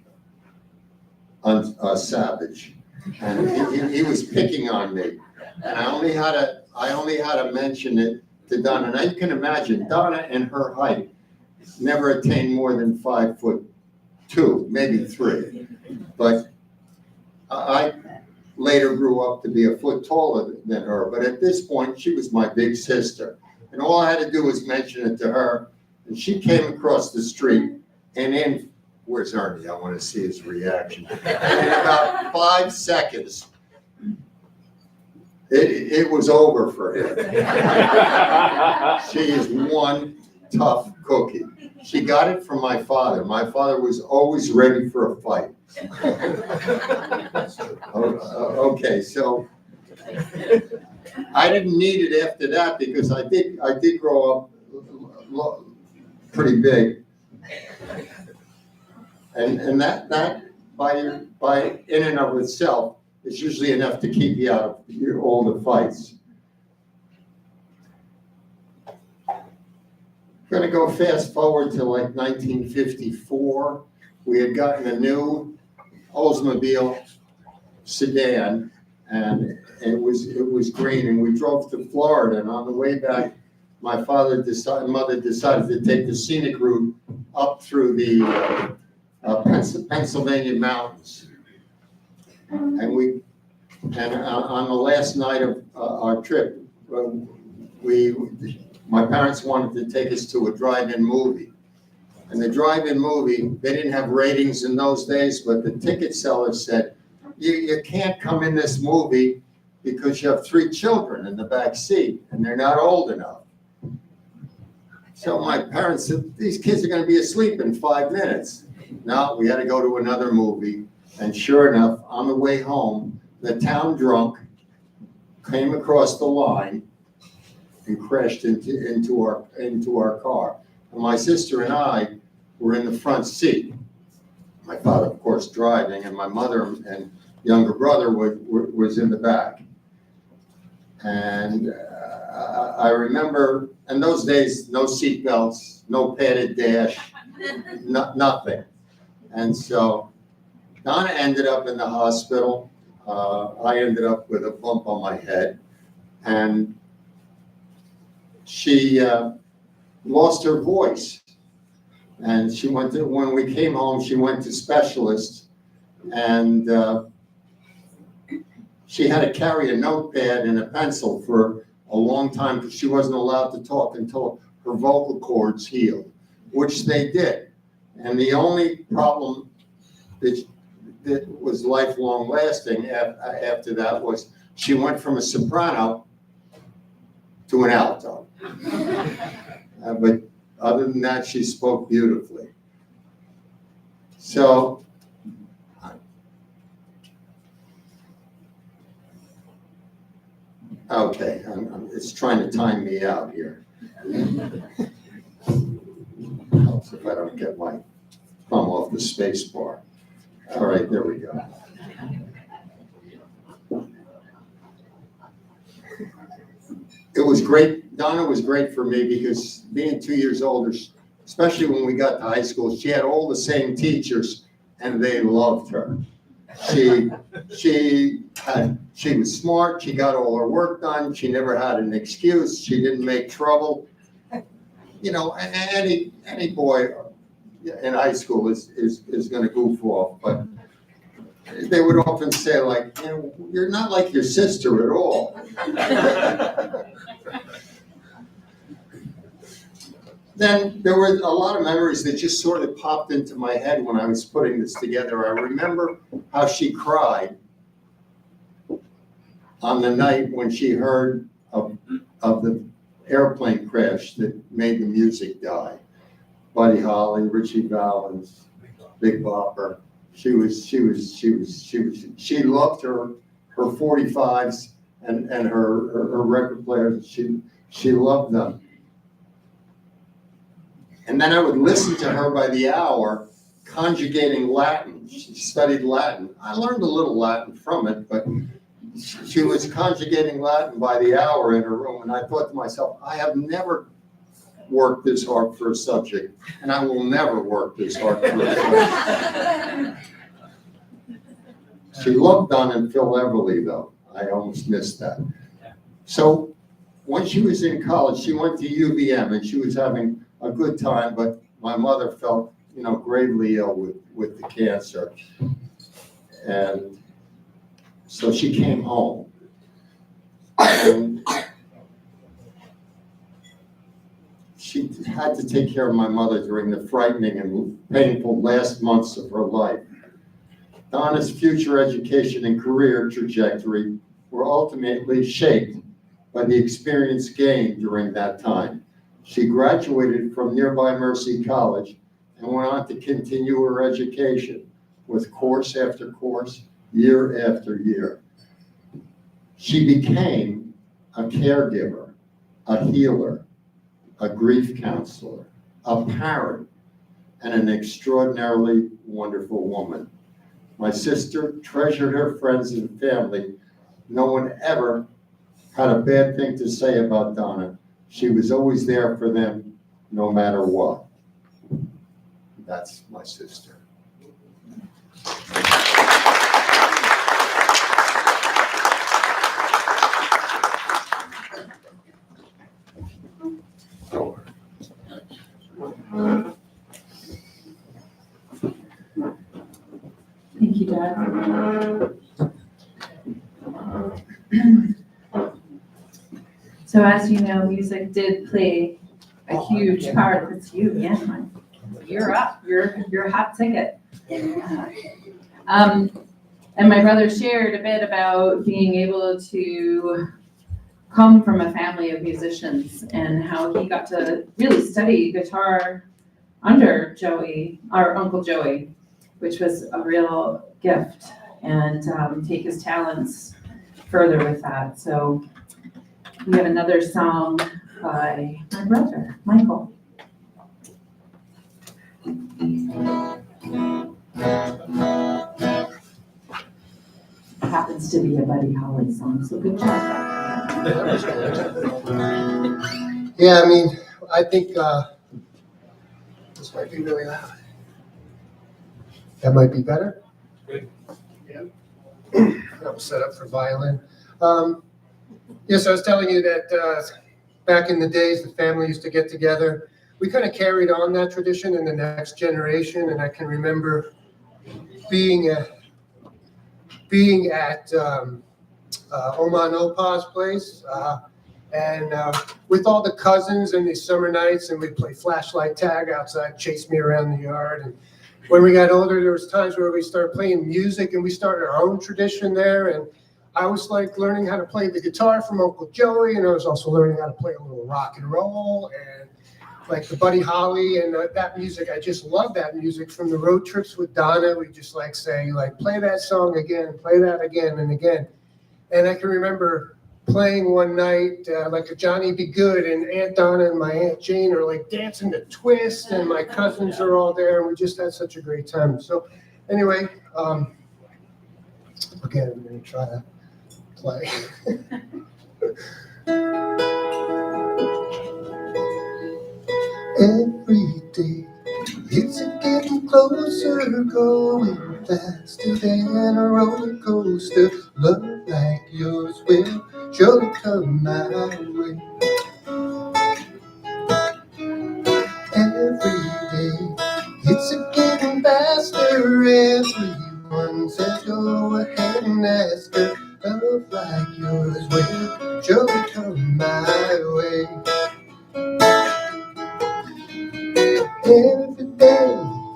savage, and he was picking on me, and I only had to mention it to Donna. Now you can imagine Donna and her height never attained more than 5'2", maybe 3, but I later grew up to be a foot taller than her, but at this point, she was my big sister. And all I had to do was mention it to her, and she came across the street, and in, where's Ernie? I want to see his reaction. And in about 5 seconds, it was over for him. She is one tough cookie. She got it from my father. My father was always ready for a fight. Okay, so I didn't need it after that because I did grow up pretty big, and that by in and of itself is usually enough to keep you out of all the fights. I'm gonna go fast forward to like 1954. we had gotten a new Oldsmobile sedan, and it was green, and we drove to Florida, and on the way back, my mother decided to take the scenic route up through the Pennsylvania mountains. And on the last night of our trip, my parents wanted to take us to a drive-in movie. And the drive-in movie, they didn't have ratings in those days, but the ticket seller said, you can't come in this movie because you have 3 children in the back seat and they're not old enough. So my parents said, these kids are going to be asleep in 5 minutes. No, we had to go to another movie. And sure enough, on the way home, the town drunk came across the line and crashed into our car. And my sister and I were in the front seat. My father, of course, driving, and my mother and younger brother was in the back. And I remember, in those days, no seat belts, no padded dash, nothing. And so Donna ended up in the hospital. I ended up with a bump on my head. And she lost her voice. And when we came home, she went to specialists. And she had to carry a notepad and a pencil for a long time because she wasn't allowed to talk until her vocal cords healed, which they did. And the only problem that was lifelong lasting after that was she went from a soprano to an alto. But other than that, she spoke beautifully. So okay, it's trying to time me out here. Helps if I don't get my thumb off the space bar. All right, there we go. It was great. Donna was great for me because being 2 years older, especially when we got to high school, she had all the same teachers and they loved her. She was smart. She got all her work done. She never had an excuse. She didn't make trouble. You know, any boy in high school is going to goof off, but they would often say, like, you know, you're not like your sister at all. Then there were a lot of memories that just sort of popped into my head when I was putting this together. I remember how she cried on the night when she heard of the airplane crash that made the music die. Buddy Holly, Richie Valens, Big Bopper. She loved her 45s and her record players. She loved them. And then I would listen to her by the hour conjugating Latin. She studied Latin. I learned a little Latin from it, but she was conjugating Latin by the hour in her room. And I thought to myself, I have never worked this hard for a subject, and I will never work this hard for a subject. She loved Donna and Phil Everly, though. I almost missed that. So when she was in college, she went to UVM, and she was having a good time, but my mother felt, you know, gravely ill with the cancer. And so she came home. And she had to take care of my mother during the frightening and painful last months of her life. Donna's future education and career trajectory were ultimately shaped by the experience gained during that time. She graduated from nearby Mercy College and went on to continue her education with course after course, year after year. She became a caregiver, a healer, a grief counselor, a parent, and an extraordinarily wonderful woman. My sister treasured her friends and family. No one ever had a bad thing to say about Donna. She was always there for them, no matter what. That's my sister. Thank you, Dad. So as you know, music did play a huge part. That's you, yeah. You're up. You're a hot ticket. And my brother shared a bit about being able to come from a family of musicians and how he got to really study guitar under Joey, our Uncle Joey, which was a real gift, and take his talents further with that. So we have another song by my brother, Michael. It happens to be a Buddy Holly song, so good job. Yeah, I mean, I think this might be really loud. That might be better. Good. Yeah. That was set up for violin. Yes, I was telling you that back in the days, the family used to get together. We kind of carried on that tradition in the next generation, and I can remember being at Oma and Opa's place, and with all the cousins and these summer nights, and we'd play flashlight tag outside, chase me around the yard. And when we got older, there was times where we started playing music, and we started our own tradition there. And I was like learning how to play the guitar from Uncle Joey, and I was also learning how to play a little rock and roll and like the Buddy Holly and that music. I just love that music from the road trips with Donna. We just like say, like, play that song again, play that again and again. And I can remember playing one night like a Johnny Be Good, and Aunt Donna and my Aunt Jane are like dancing the twist, and my cousins are all there, and we just had such a great time. So anyway, again, I'm going to try to play. Every day it's getting closer, going faster than a roller coaster. Love like yours will surely come my way. Every day it's getting faster. Everyone says go ahead and ask her. Love like yours will surely come my way. Every day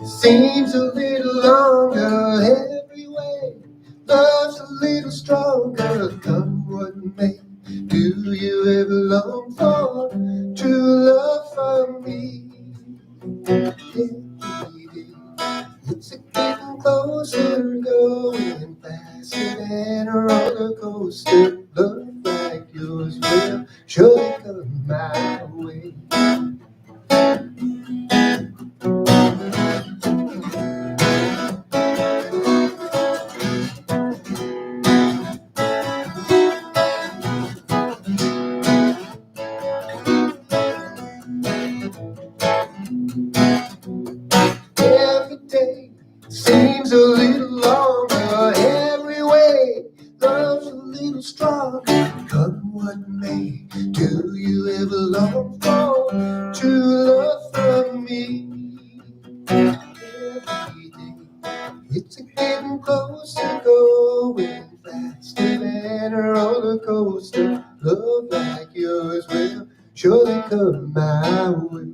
seems a little longer. Every way love's a little stronger. Come what may, do you ever long for true love from me? Every day it's getting closer, going faster than a roller coaster. Love like yours will surely come my way. Every day seems a little longer. Every way love's a little stronger. Come what may, do you ever long for true love from me? Every day it's getting closer, going faster than a roller coaster. Love like yours will surely come my way.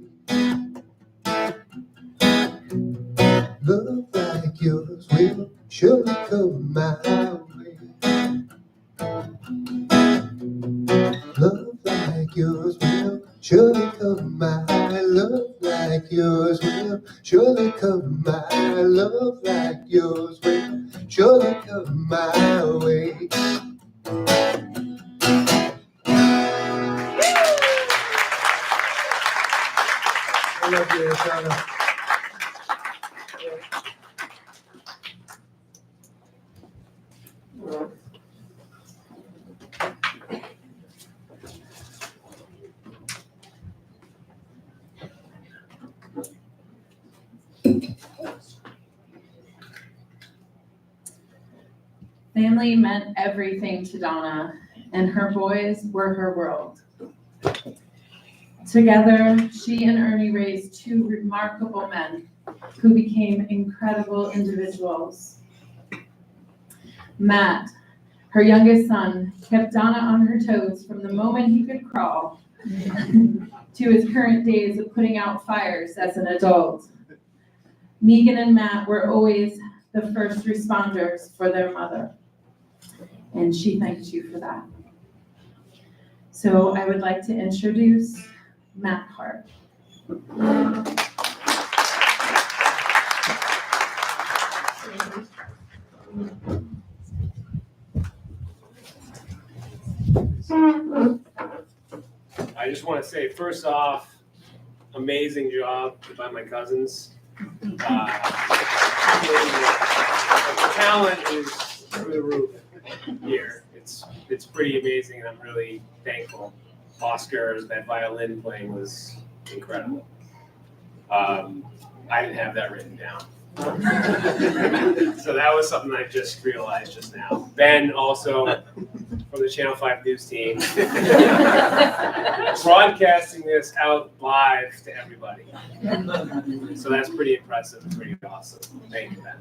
Love like yours will surely come my way. Love like yours will surely come my. Love like yours will surely come my. Love like yours will surely come my way. I love you, Donna. Family meant everything to Donna, and her boys were her world. Together, she and Ernie raised two remarkable men who became incredible individuals. Matt, her youngest son, kept Donna on her toes from the moment he could crawl to his current days of putting out fires as an adult. Megan and Matt were always the first responders for their mother, and she thanks you for that. So I would like to introduce Matt Hart. I just want to say, first off, amazing job by my cousins. The talent is through the roof here. It's pretty amazing, and I'm really thankful. Oscar's that violin playing was incredible. I didn't have that written down. So that was something I just realized just now. Ben also from the Channel 5 News team, broadcasting this out live to everybody. So that's pretty impressive and pretty awesome. Thank you, Ben.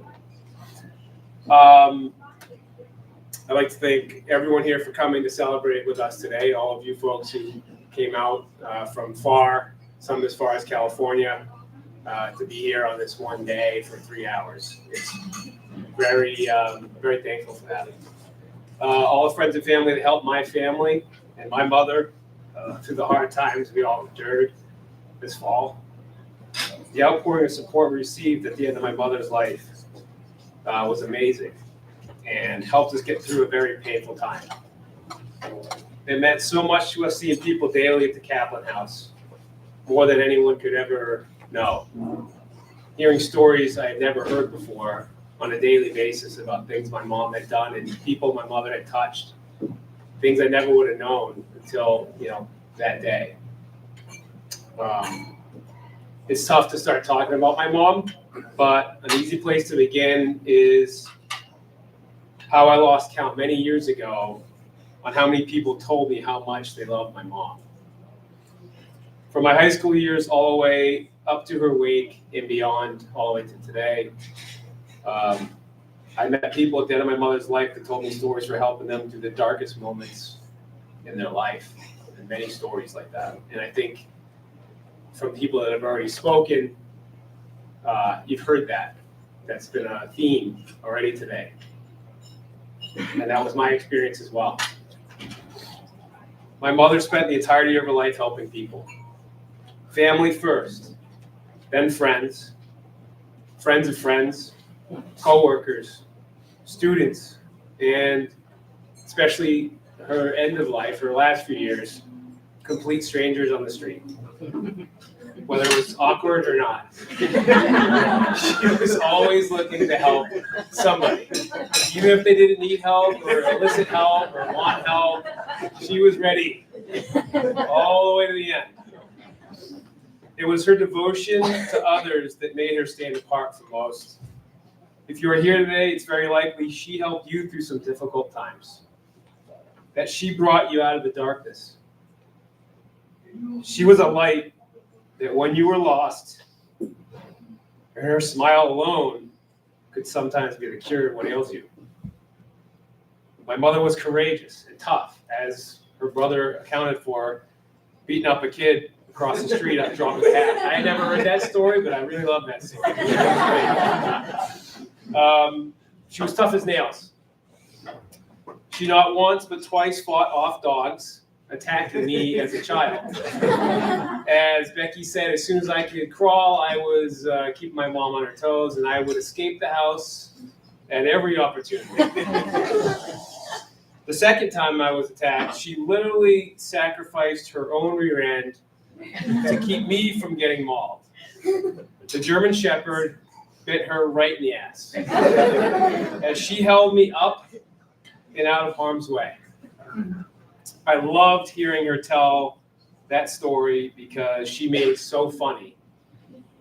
I'd like to thank everyone here for coming to celebrate with us today. All of you folks who came out from far, some as far as California, to be here on this one day for 3 hours. It's very thankful for that. All the friends and family that helped my family and my mother through the hard times we all endured this fall. The outpouring of support we received at the end of my mother's life was amazing and helped us get through a very painful time. It meant so much to us seeing people daily at the Kaplan House, more than anyone could ever know. Hearing stories I had never heard before on a daily basis about things my mom had done and people my mother had touched, things I never would have known until, that day. It's tough to start talking about my mom, but an easy place to begin is how I lost count many years ago on how many people told me how much they loved my mom. From my high school years all the way up to her wake and beyond, all the way to today, I met people at the end of my mother's life that told me stories for helping them through the darkest moments in their life, and many stories like that. And I think from people that have already spoken, you've heard that. That's been a theme already today. And that was my experience as well. My mother spent the entirety of her life helping people. Family first, then friends, friends of friends, co-workers, students, and especially her end of life, her last few years, complete strangers on the street. Whether it was awkward or not. She was always looking to help somebody. Even if they didn't need help or elicit help or want help, she was ready all the way to the end. It was her devotion to others that made her stand apart from most. If you are here today, it's very likely she helped you through some difficult times, that she brought you out of the darkness. She was a light that when you were lost, her smile alone could sometimes be the cure of what ails you. My mother was courageous and tough, as her brother accounted for beating up a kid across the street after dropping a hat. I had never heard that story, but I really love that story. She was tough as nails. She not once but twice fought off dogs attacking me as a child. As Becky said, as soon as I could crawl, I was keeping my mom on her toes, and I would escape the house at every opportunity. The second time I was attacked, she literally sacrificed her own rear end to keep me from getting mauled. The German Shepherd bit her right in the ass as she held me up and out of harm's way. I loved hearing her tell that story because she made it so funny,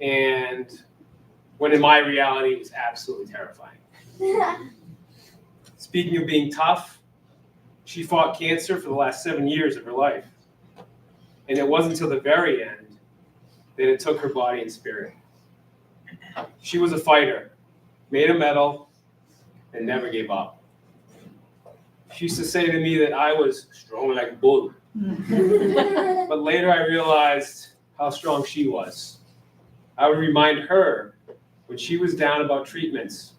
and when in my reality it was absolutely terrifying. Speaking of being tough, she fought cancer for the last 7 years of her life, and it wasn't until the very end that it took her body and spirit. She was a fighter, made of metal, and never gave up. She used to say to me that I was strong like a bull. But later I realized how strong she was. I would remind her when she was down about treatments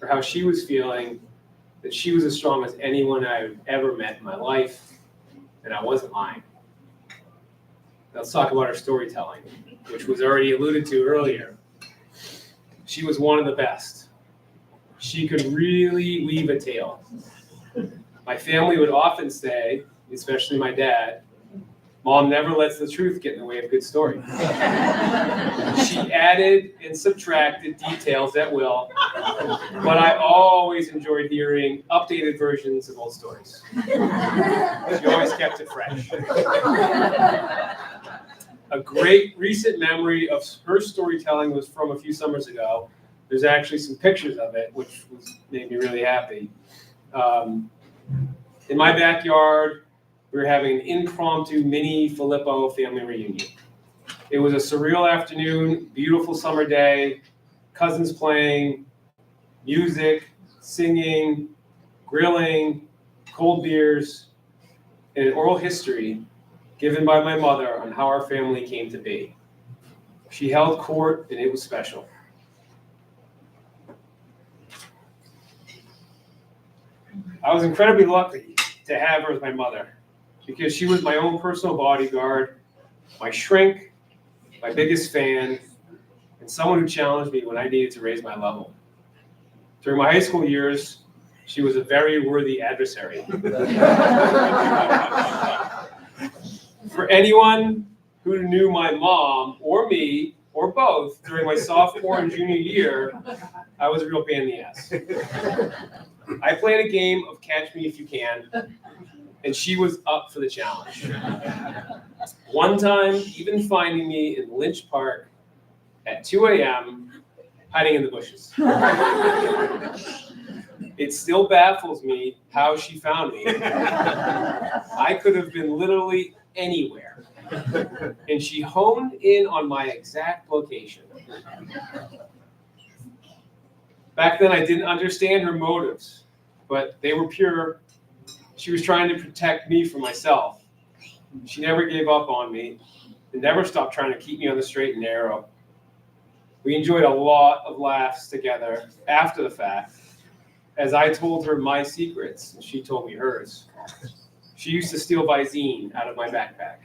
or how she was feeling that she was as strong as anyone I've ever met in my life, and I wasn't lying. Let's talk about her storytelling, which was already alluded to earlier. She was one of the best. She could really weave a tale. My family would often say, especially my dad, Mom never lets the truth get in the way of a good story. She added and subtracted details at will, but I always enjoyed hearing updated versions of old stories. She always kept it fresh. A great recent memory of her storytelling was from a few summers ago. There's actually some pictures of it, which made me really happy. In my backyard, we were having an impromptu mini Filippo family reunion. It was a surreal afternoon, beautiful summer day, cousins playing, music, singing, grilling, cold beers, and an oral history given by my mother on how our family came to be. She held court, and it was special. I was incredibly lucky to have her as my mother because she was my own personal bodyguard, my shrink, my biggest fan, and someone who challenged me when I needed to raise my level. During my high school years, she was a very worthy adversary. For anyone who knew my mom or me or both during my sophomore and junior year, I was a real pain in the ass. I played a game of Catch Me If You Can, and she was up for the challenge. One time, even finding me in Lynch Park at 2 a.m., hiding in the bushes. It still baffles me how she found me. I could have been literally anywhere, and she honed in on my exact location. Back then, I didn't understand her motives, but they were pure. She was trying to protect me from myself. She never gave up on me and never stopped trying to keep me on the straight and narrow. We enjoyed a lot of laughs together after the fact, as I told her my secrets and she told me hers. She used to steal Visine out of my backpack.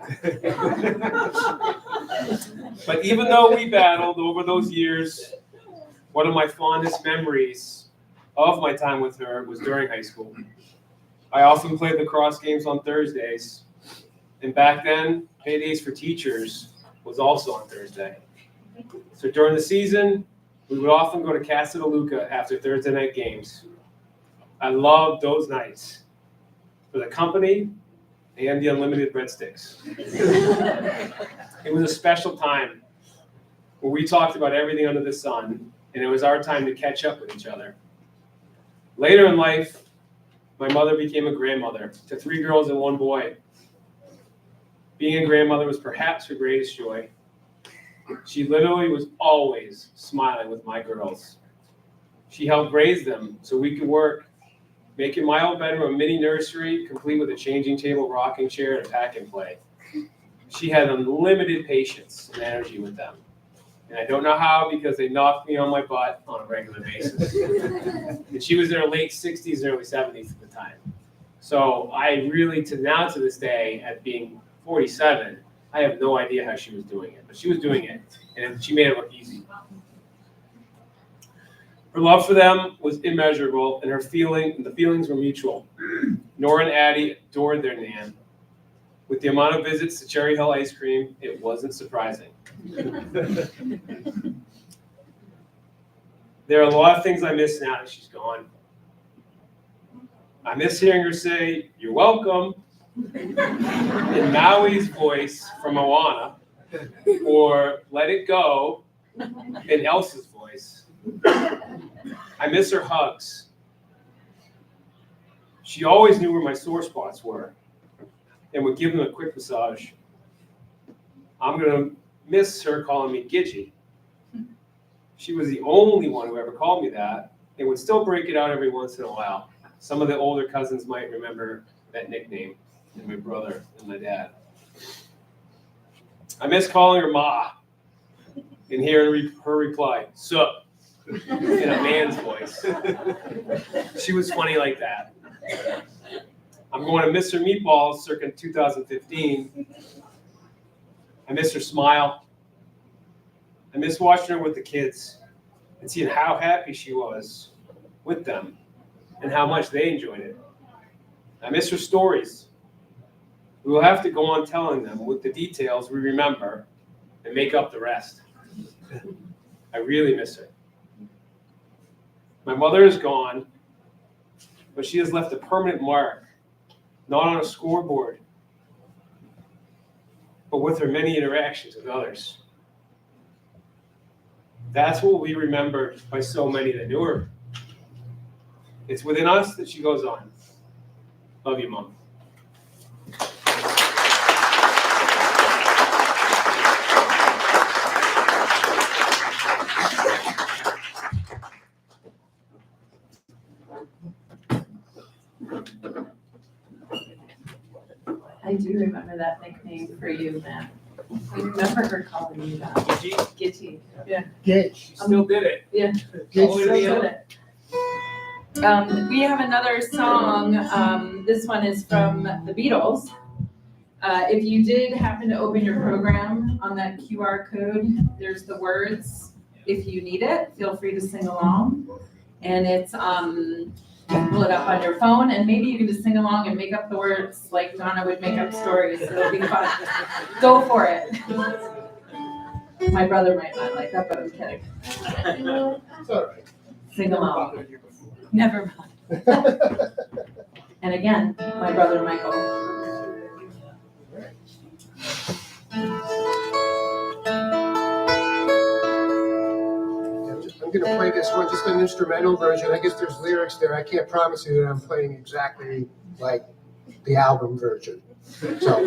But even though we battled over those years, one of my fondest memories of my time with her was during high school. I often played lacrosse games on Thursdays, and back then, paydays for teachers was also on Thursday. So during the season, we would often go to Casa de Luca after Thursday night games. I loved those nights for the company and the unlimited breadsticks. It was a special time where we talked about everything under the sun, and it was our time to catch up with each other. Later in life, my mother became a grandmother to 3 girls and 1 boy. Being a grandmother was perhaps her greatest joy. She literally was always smiling with my girls. She helped raise them so we could work, making my old bedroom a mini nursery, complete with a changing table, rocking chair, and a pack and play. She had unlimited patience and energy with them. And I don't know how, because they knocked me on my butt on a regular basis. And she was in her late 60s and early 70s at the time. So I really, to this day, at being 47, I have no idea how she was doing it. But she was doing it, and she made it look easy. Her love for them was immeasurable, and the feelings were mutual. Nora and Addie adored their Nan. With the amount of visits to Cherry Hill ice cream, it wasn't surprising. There are a lot of things I miss now that she's gone. I miss hearing her say, "You're welcome," in Maui's voice from Moana, or "Let it go" in Elsa's voice. I miss her hugs. She always knew where my sore spots were and would give them a quick massage. I'm going to miss her calling me Gidgey. She was the only one who ever called me that and would still break it out every once in a while. Some of the older cousins might remember that nickname, and my brother and my dad. I miss calling her Ma and hearing her reply, "Sup," in a man's voice. She was funny like that. I'm going to miss her meatballs circa 2015. I miss her smile. I miss watching her with the kids and seeing how happy she was with them and how much they enjoyed it. I miss her stories. We will have to go on telling them with the details we remember and make up the rest. I really miss her. My mother is gone, but she has left a permanent mark, not on a scoreboard, but with her many interactions with others. That's what we remember by so many that knew her. It's within us that she goes on. Love you, Mom. I do remember that nickname for you, Matt. I remember her calling you that. Gitty. Yeah. Gitch. Still did it. Yeah. Gitch. We have another song. This one is from the Beatles. If you did happen to open your program on that QR code, there's the words. If you need it, feel free to sing along. And it's you can pull it up on your phone, and maybe you can just sing along and make up the words like Donna would make up stories. It'll be fun. Go for it. My brother might not like that, but I'm kidding. It's all right. Sing along. Never mind. And again, my brother Michael. I'm gonna play this one, just an instrumental version. I guess there's lyrics there. I can't promise you that I'm playing exactly like the album version. So.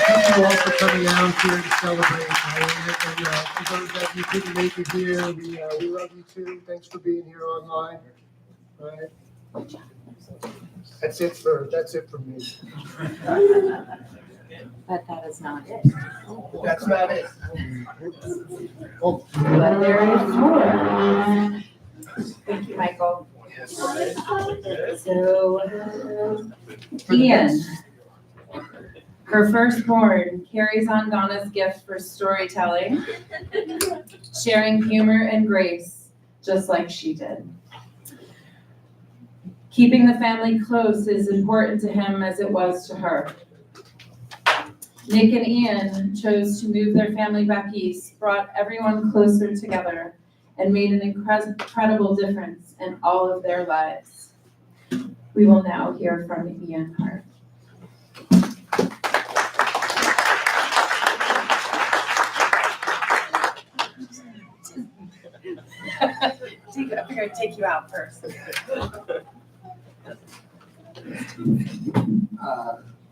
Thank you all for coming out here to celebrate. And for those that you couldn't make it here, we love you too. Thanks for being here online. All right. That's it from me. But that is not it. That's not it. Oh. But there is more. Thank you, Michael. So, Ian, her firstborn, carries on Donna's gift for storytelling, sharing humor and grace. just like she did. Keeping the family close is important to him as it was to her. Nick and Ian chose to move their family back east, brought everyone closer together, and made an incredible difference in all of their lives. We will now hear from Ian Hart. I figured I'd take you out first.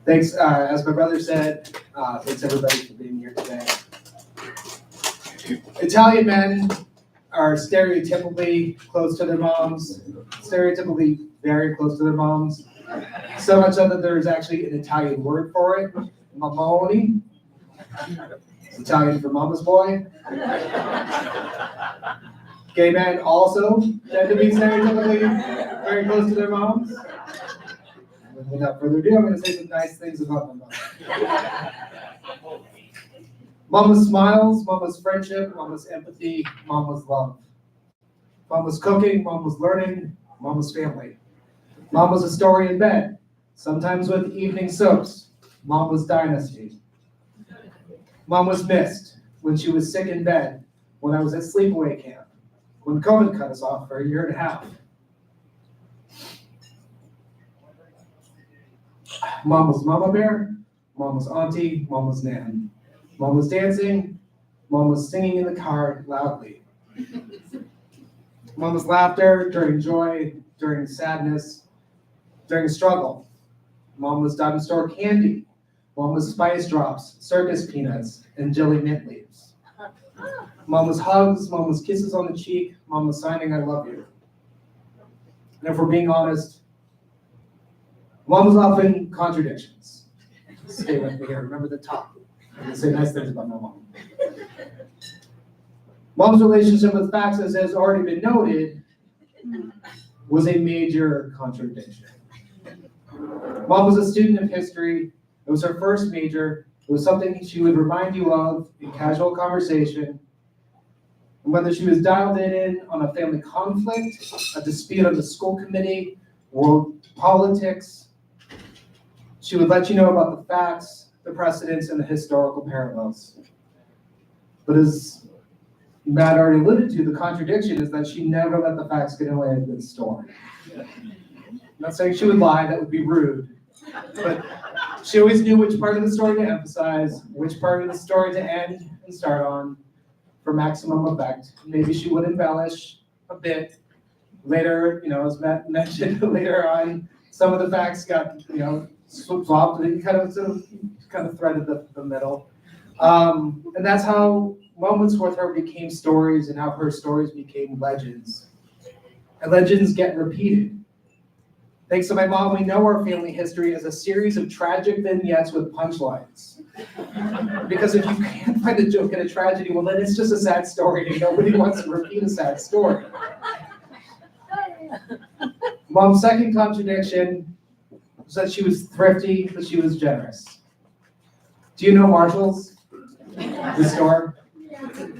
Thanks, as my brother said, thanks everybody for being here today. Italian men are stereotypically close to their moms, stereotypically very close to their moms. So much so that there's actually an Italian word for it, mamoni. It's Italian for mama's boy. Gay men also tend to be stereotypically very close to their moms. Without further ado, I'm going to say some nice things about my mom. Mama's smiles, mama's friendship, mama's empathy, mama's love. Mama's cooking, mama's learning, mama's family. Mama's a story in bed, sometimes with evening soaps. Mama's dynasty. Mom was missed when she was sick in bed, when I was at sleepaway camp, when COVID cut us off for 1.5 years. Mom was mama bear, mom was auntie, mom was nan. Mom was dancing, mom was singing in the car loudly. Mom was laughter during joy, during sadness, during struggle. Mom was dime store candy. Mom was spice drops, circus peanuts, and jelly mint leaves. Mom was hugs, mom was kisses on the cheek, mom was signing I love you. And if we're being honest, mom was often contradictions. Stay with me here, remember the top. I'm gonna say nice things about my mom. Mom's relationship with facts, as has already been noted, was a major contradiction. Mom was a student of history. It was her first major. It was something she would remind you of in casual conversation. And whether she was dialed in on a family conflict, a dispute on the school committee, world politics, she would let you know about the facts, the precedents, and the historical parallels. But as Matt already alluded to, the contradiction is that she never let the facts get in the way of a good story. I'm not saying she would lie, that would be rude, but she always knew which part of the story to emphasize, which part of the story to end and start on for maximum effect. Maybe she would embellish a bit. Later, as Matt mentioned, later on, some of the facts got, flopped, and kind of threaded the middle. And that's how moments with her became stories and how her stories became legends. And legends get repeated. Thanks to my mom, we know our family history as a series of tragic vignettes with punchlines. Because if you can't find a joke in a tragedy, well, then it's just a sad story, and nobody wants to repeat a sad story. Mom's second contradiction was that she was thrifty, but she was generous. Do you know Marshall's? The store?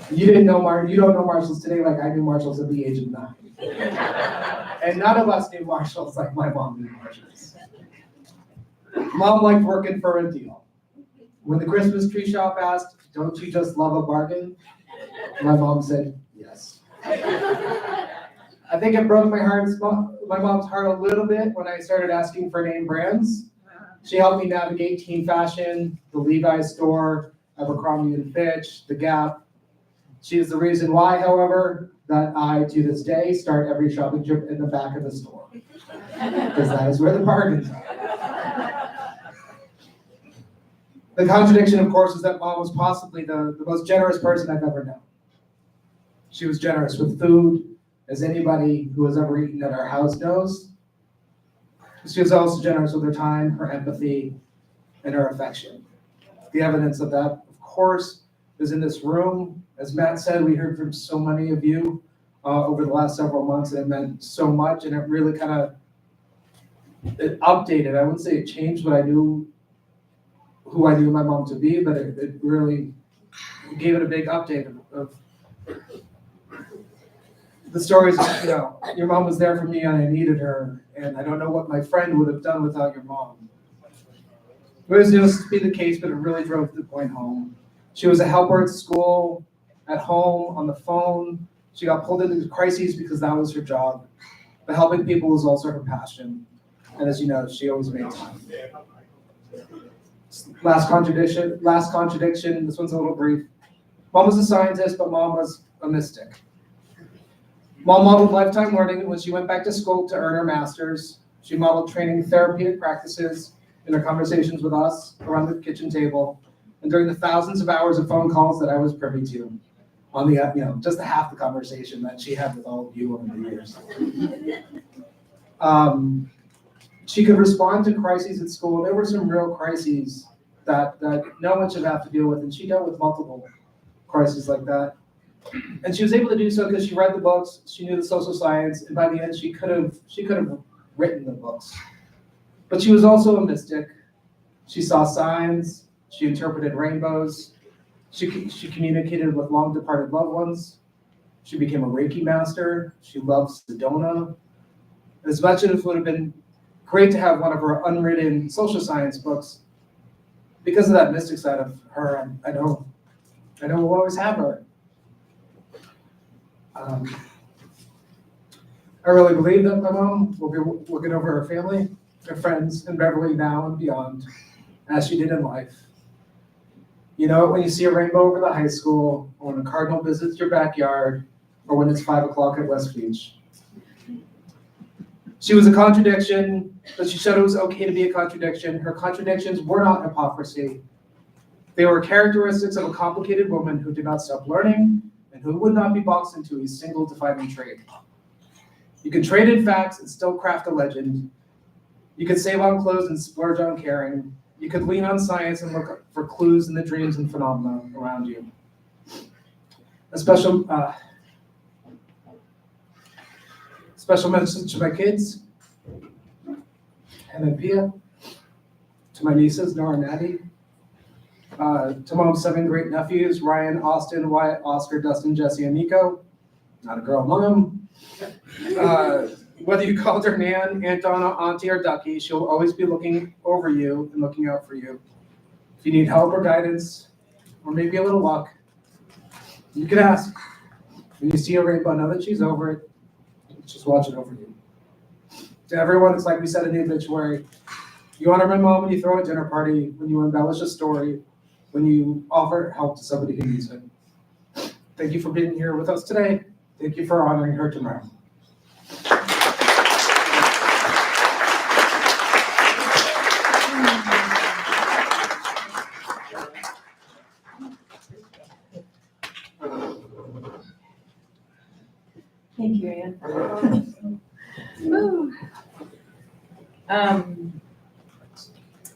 You don't know Marshall's today like I knew Marshall's at the age of 9. And none of us knew Marshall's like my mom knew Marshall's. Mom liked working for a deal. When the Christmas tree shop asked, "Don't you just love a bargain?" My mom said, "Yes." I think it broke my mom's heart a little bit when I started asking for name brands. She helped me navigate teen fashion, the Levi's store, Abercrombie & Fitch, The Gap. She is the reason why, however, that I, to this day, start every shopping trip in the back of the store. Because that is where the bargains are. The contradiction, of course, is that Mom was possibly the most generous person I've ever known. She was generous with food, as anybody who has ever eaten at our house knows. She was also generous with her time, her empathy, and her affection. The evidence of that, of course, is in this room. As Matt said, we heard from so many of you over the last several months, and it meant so much, and it really it updated. I wouldn't say it changed what I knew, who I knew my mom to be, but it really gave it a big update of the stories, your mom was there for me and I needed her, and I don't know what my friend would have done without your mom. It was supposed to be the case, but it really drove the point home. She was a helper at school, at home, on the phone. She got pulled into crises because that was her job. But helping people was also her passion. And as you know, she always made time. Last contradiction, this one's a little brief. Mom was a scientist, but mom was a mystic. Mom modeled lifetime learning when she went back to school to earn her master's. She modeled training therapeutic practices in her conversations with us around the kitchen table, and during the thousands of hours of phone calls that I was privy to on the, just the half the conversation that she had with all of you over the years. She could respond to crises at school. There were some real crises that no one should have to deal with, and she dealt with multiple crises like that. And she was able to do so because she read the books, she knew the social science, and by the end she could have written the books. But she was also a mystic. She saw signs, she interpreted rainbows, she communicated with long departed loved ones, she became a Reiki master, she loves Donna. As much as it would have been great to have one of her unwritten social science books, because of that mystic side of her, I know we'll always have her. I really believe that my mom will be looking over her family, her friends, and Beverly now and beyond, as she did in life. You know, when you see a rainbow over the high school, or when a cardinal visits your backyard, or when it's 5 o'clock at West Beach. She was a contradiction, but she showed it was okay to be a contradiction. Her contradictions were not hypocrisy. They were characteristics of a complicated woman who did not stop learning and who would not be boxed into a single defining trait. You can trade in facts and still craft a legend. You could save on clothes and splurge on caring. You could lean on science and look for clues in the dreams and phenomena around you. A special message to my kids, and then Pia, to my nieces, Nora and Addie, to mom's 7 great nephews, Ryan, Austin, Wyatt, Oscar, Dustin, Jesse, and Nico. Not a girl mom. Whether you called her Nan, Aunt Donna, Auntie, or Ducky, she'll always be looking over you and looking out for you. If you need help or guidance, or maybe a little luck, you can ask. When you see a rainbow, know that she's over it. Just watch it over you. To everyone, it's like we said in the obituary. You honor my mom when you throw a dinner party, when you embellish a story, when you offer help to somebody who needs it. Thank you for being here with us today. Thank you for honoring her tomorrow. Thank you, Ann.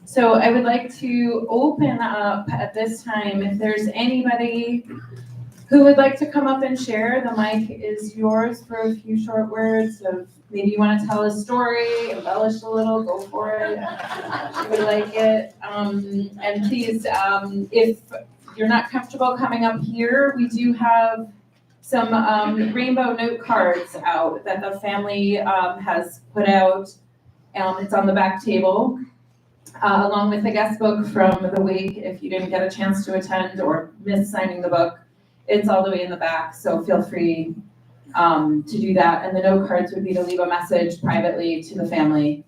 So I would like to open up at this time, if there's anybody who would like to come up and share, the mic is yours for a few short words of maybe you want to tell a story, embellish a little, go for it. You would like it. And please, if you're not comfortable coming up here, we do have some rainbow note cards out that the family has put out. It's on the back table, along with the guest book from the week. If you didn't get a chance to attend or miss signing the book, it's all the way in the back, so feel free to do that. And the note cards would be to leave a message privately to the family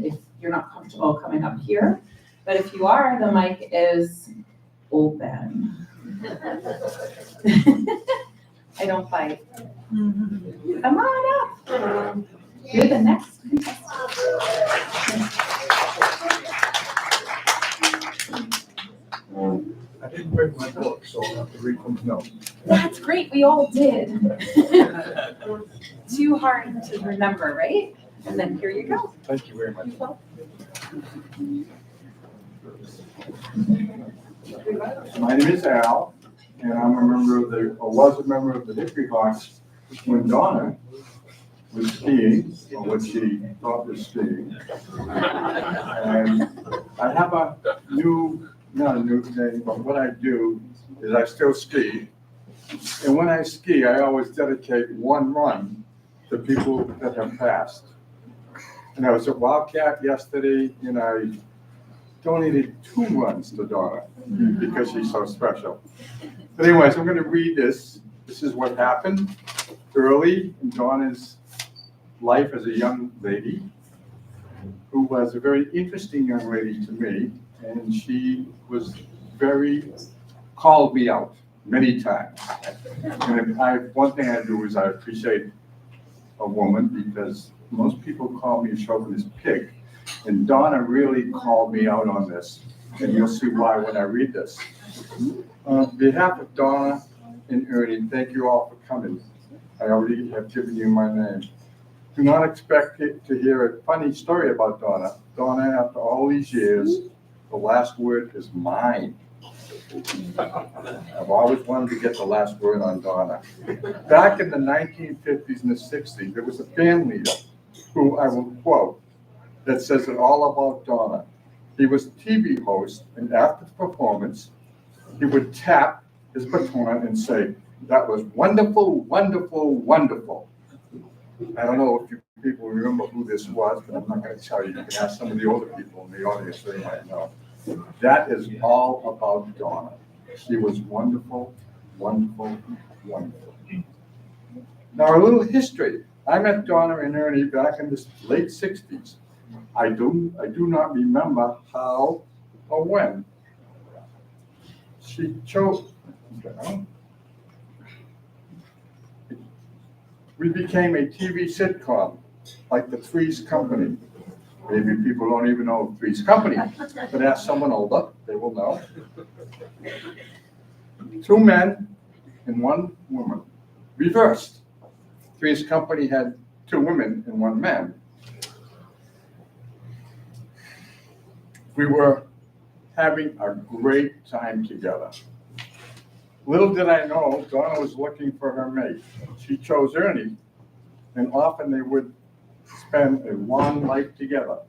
if you're not comfortable coming up here. But if you are, the mic is open. I don't bite. Come on up. You're the next contestant. I didn't bring my book, so I'll have to read from the notes. That's great. We all did. Too hard to remember, right? And then here you go. Thank you very much. My name is Al, and I'm a member of was a member of the Hickory Hawks when Donna was skiing, or what she thought was skiing. And I have not a new thing, but what I do is I still ski. And when I ski, I always dedicate one run to people that have passed. And I was at Wildcat yesterday, and I donated 2 runs to Donna because she's so special. But anyways, I'm going to read this. This is what happened early in Donna's life as a young lady, who was a very interesting young lady to me, and she was called me out many times. And one thing I do is I appreciate a woman, because most people call me a chauvinist pig. And Donna really called me out on this, and you'll see why when I read this. On behalf of Donna and Ernie, thank you all for coming. I already have given you my name. Do not expect to hear a funny story about Donna. Donna, after all these years, the last word is mine. I've always wanted to get the last word on Donna. Back in the 1950s and the 60s, there was a band leader who I will quote that says it all about Donna. He was a TV host, and after the performance, he would tap his baton and say, "That was wonderful, wonderful, wonderful." I don't know if you people remember who this was, but I'm not going to tell you. You can ask some of the older people in the audience, they might know. That is all about Donna. She was wonderful, wonderful, wonderful. Now, a little history. I met Donna and Ernie back in the late 60s. I do not remember how or when. She chose. We became a TV sitcom, like the Three's Company. Maybe people don't even know Three's Company, but ask someone older, they will know. 2 men and 1 woman. Reversed. Three's Company had 2 women and 1 man. We were having a great time together. Little did I know, Donna was looking for her mate. She chose Ernie, and often they would spend a long life together.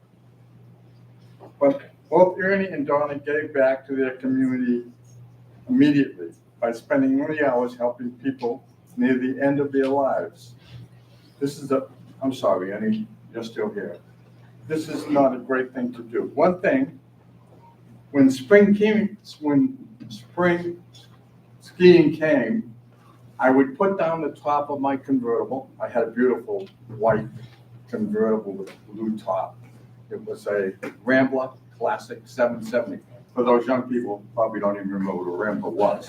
But both Ernie and Donna gave back to their community immediately by spending many hours helping people near the end of their lives. I'm sorry, Ernie, you're still here. This is not a great thing to do. One thing, when spring skiing came, I would put down the top of my convertible. I had a beautiful white convertible with a blue top. It was a Rambler Classic 770. For those young people, probably don't even remember what a Rambler was.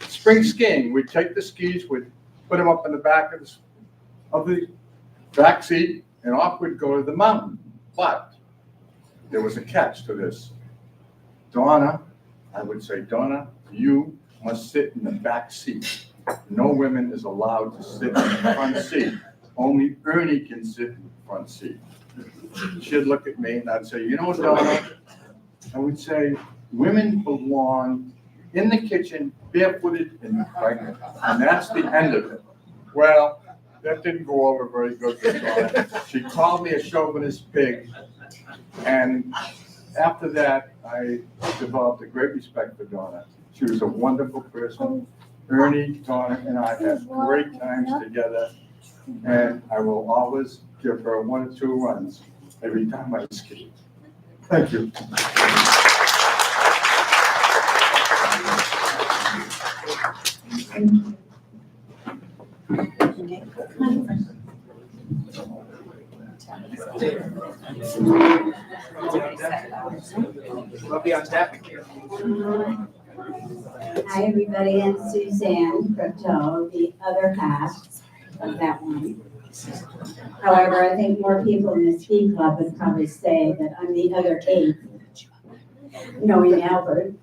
Spring skiing, we'd take the skis, we'd put them up in the back of the back seat, and off we'd go to the mountain. But there was a catch to this. Donna, I would say, Donna, you must sit in the back seat. No women is allowed to sit in the front seat. Only Ernie can sit in the front seat. She'd look at me and I'd say, you know what, Donna? I would say, women belong in the kitchen, barefooted and pregnant. And that's the end of it. Well, that didn't go over very good with Donna. She called me a chauvinist pig. And after that, I developed a great respect for Donna. She was a wonderful person. Ernie, Donna, and I had great times together. And I will always give her 1 or 2 runs every time I ski. Thank you. We'll be on deck. Hi, everybody. I'm Suzanne Crypto, the other half of that one. However, I think more people in the ski club would probably say that I'm the other 8, knowing Albert.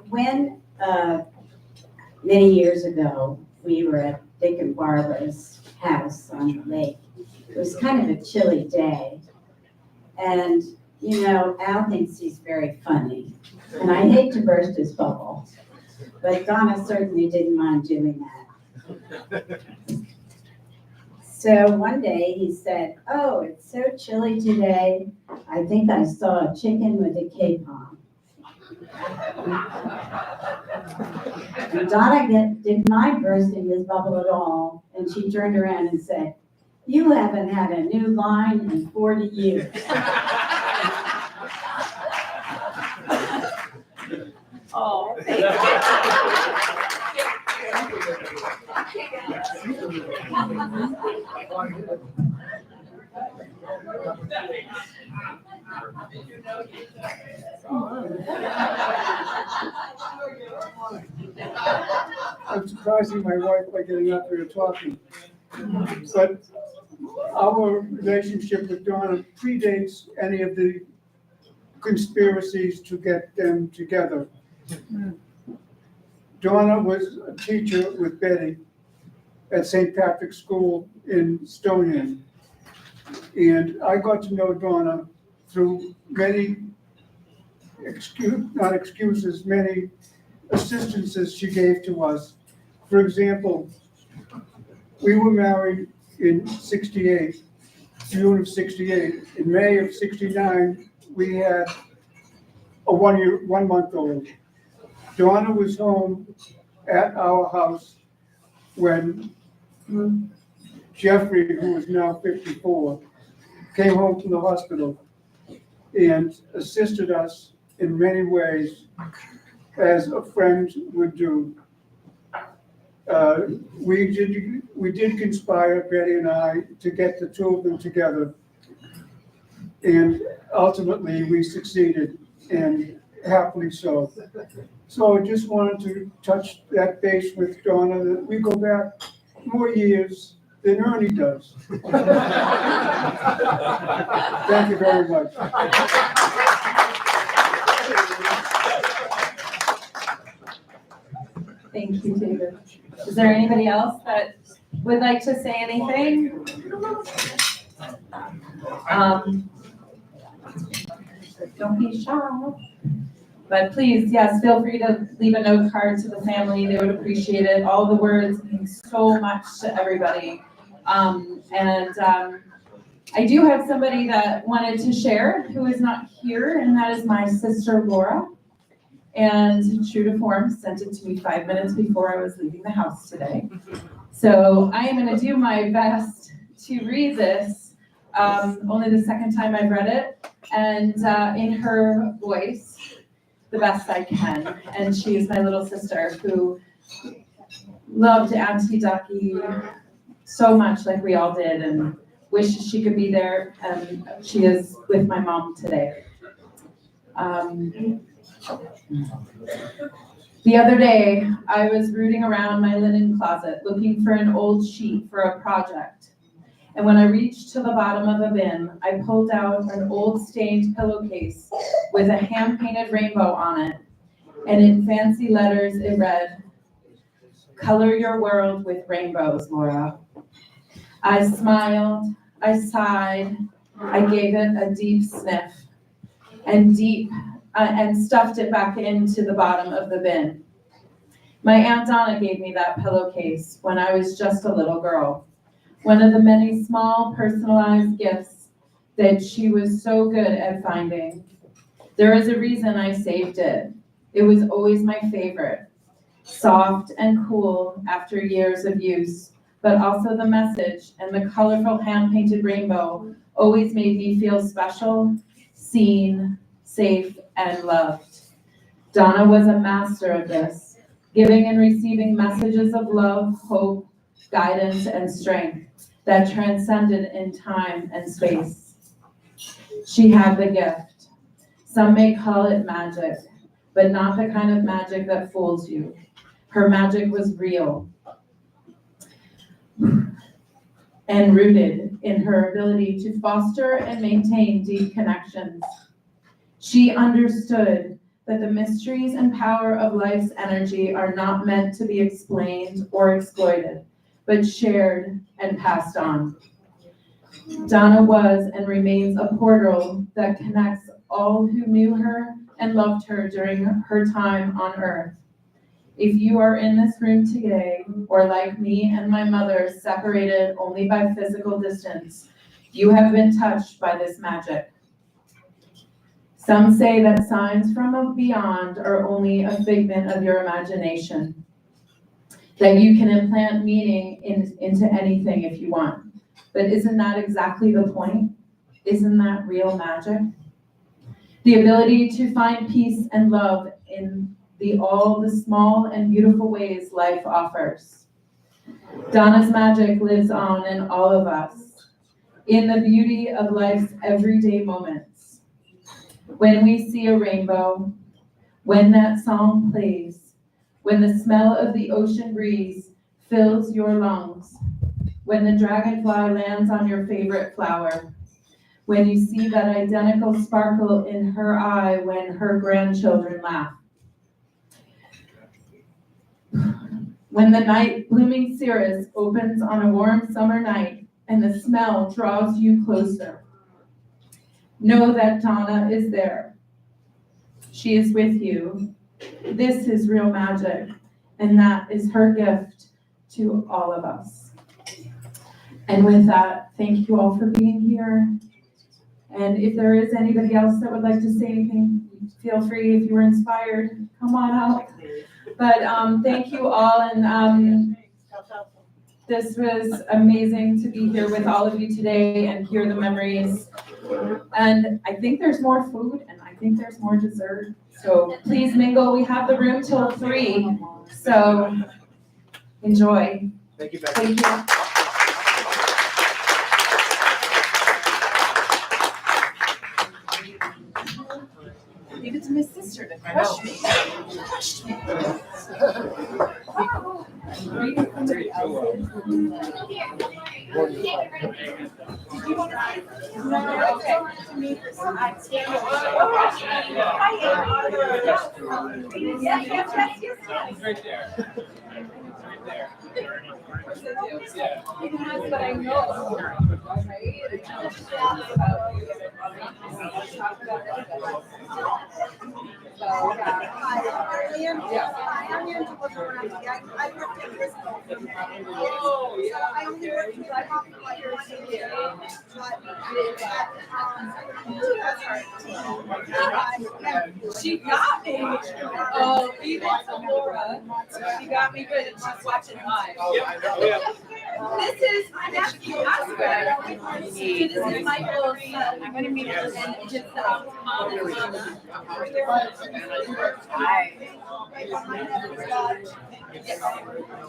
When many years ago, we were at Dick and Barbara's house on the lake. It was kind of a chilly day. And, you know, Al thinks he's very funny. And I hate to burst his bubble, but Donna certainly didn't mind doing that. So one day he said, "Oh, it's so chilly today. I think I saw a chicken with a capon." Donna did not burst in his bubble at all, and she turned around and said, "You haven't had a new line in 40 years." Oh, I'm surprising my wife by getting up here talking. But our relationship with Donna predates any of the conspiracies to get them together. Donna was a teacher with Betty at St. Patrick's School in Stonehenge. And I got to know Donna through many many assistances she gave to us. For example, we were married in 68, June of 68. In May of 69, we had a 1-month-old. Donna was home at our house when Jeffrey, who is now 54, came home from the hospital and assisted us in many ways, as a friend would do. We did conspire, Betty and I, to get the two of them together. And ultimately, we succeeded, and happily so. So I just wanted to touch that base with Donna, that we go back more years than Ernie does. Thank you very much. Thank you, David. Is there anybody else that would like to say anything? Don't be shy. But please, yes, feel free to leave a note card to the family. They would appreciate it. All the words mean so much to everybody. I do have somebody that wanted to share who is not here, and that is my sister, Laura. And true to form, sent it to me 5 minutes before I was leaving the house today. So I am going to do my best to read this, only the second time I've read it, and in her voice, the best I can. And she is my little sister who loved Auntie Ducky so much, like we all did, and wishes she could be there. And she is with my mom today. The other day, I was rooting around my linen closet looking for an old sheet for a project. And when I reached to the bottom of a bin, I pulled out an old stained pillowcase with a hand-painted rainbow on it. And in fancy letters, it read, "Color your world with rainbows, Laura." I smiled, I sighed, I gave it a deep sniff, and stuffed it back into the bottom of the bin. My Aunt Donna gave me that pillowcase when I was just a little girl. One of the many small personalized gifts that she was so good at finding. There is a reason I saved it. It was always my favorite. Soft and cool after years of use, but also the message and the colorful hand-painted rainbow always made me feel special, seen, safe, and loved. Donna was a master of this, giving and receiving messages of love, hope, guidance, and strength that transcended in time and space. She had the gift. Some may call it magic, but not the kind of magic that fools you. Her magic was real and rooted in her ability to foster and maintain deep connections. She understood that the mysteries and power of life's energy are not meant to be explained or exploited, but shared and passed on. Donna was and remains a portal that connects all who knew her and loved her during her time on Earth. If you are in this room today, or like me and my mother, separated only by physical distance, you have been touched by this magic. Some say that signs from beyond are only a figment of your imagination, that you can implant meaning into anything if you want. But isn't that exactly the point? Isn't that real magic? The ability to find peace and love in all the small and beautiful ways life offers. Donna's magic lives on in all of us, in the beauty of life's everyday moments. When we see a rainbow, when that song plays, when the smell of the ocean breeze fills your lungs, when the dragonfly lands on your favorite flower, when you see that identical sparkle in her eye when her grandchildren laugh. When the night blooming cereus opens on a warm summer night and the smell draws you closer, know that Donna is there. She is with you. This is real magic, and that is her gift to all of us. And with that, thank you all for being here. And if there is anybody else that would like to say anything, feel free. If you were inspired, come on out. But thank you all, and this was amazing to be here with all of you today and hear the memories. And I think there's more food, and I think there's more dessert. So please mingle. We have the room till 3, so enjoy. Thank you, Becky. Thank you. Leave it to my sister to crush me. Crush me. But I know, she got me. Oh, even to Laura. She got me good and she's watching live. This is Oscar. This is Michael's son. I'm going to meet him and his mom and Donna. Hi. Yes.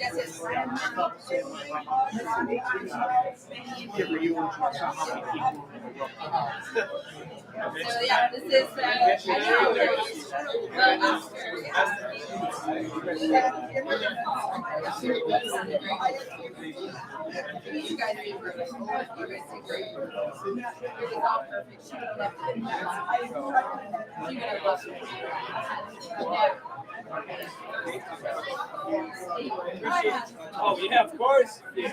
Yes. So yeah, this is Oscar. You guys did great. You're just all perfect. She would have loved it. She would have loved it. Oh, yeah, of course. So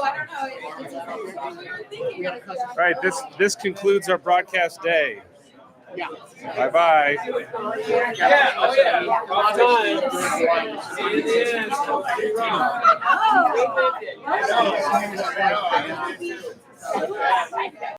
I don't know. All right, this concludes our broadcast day. Yeah. Bye-bye. Yeah, oh yeah. All time. See you at the end. Oh.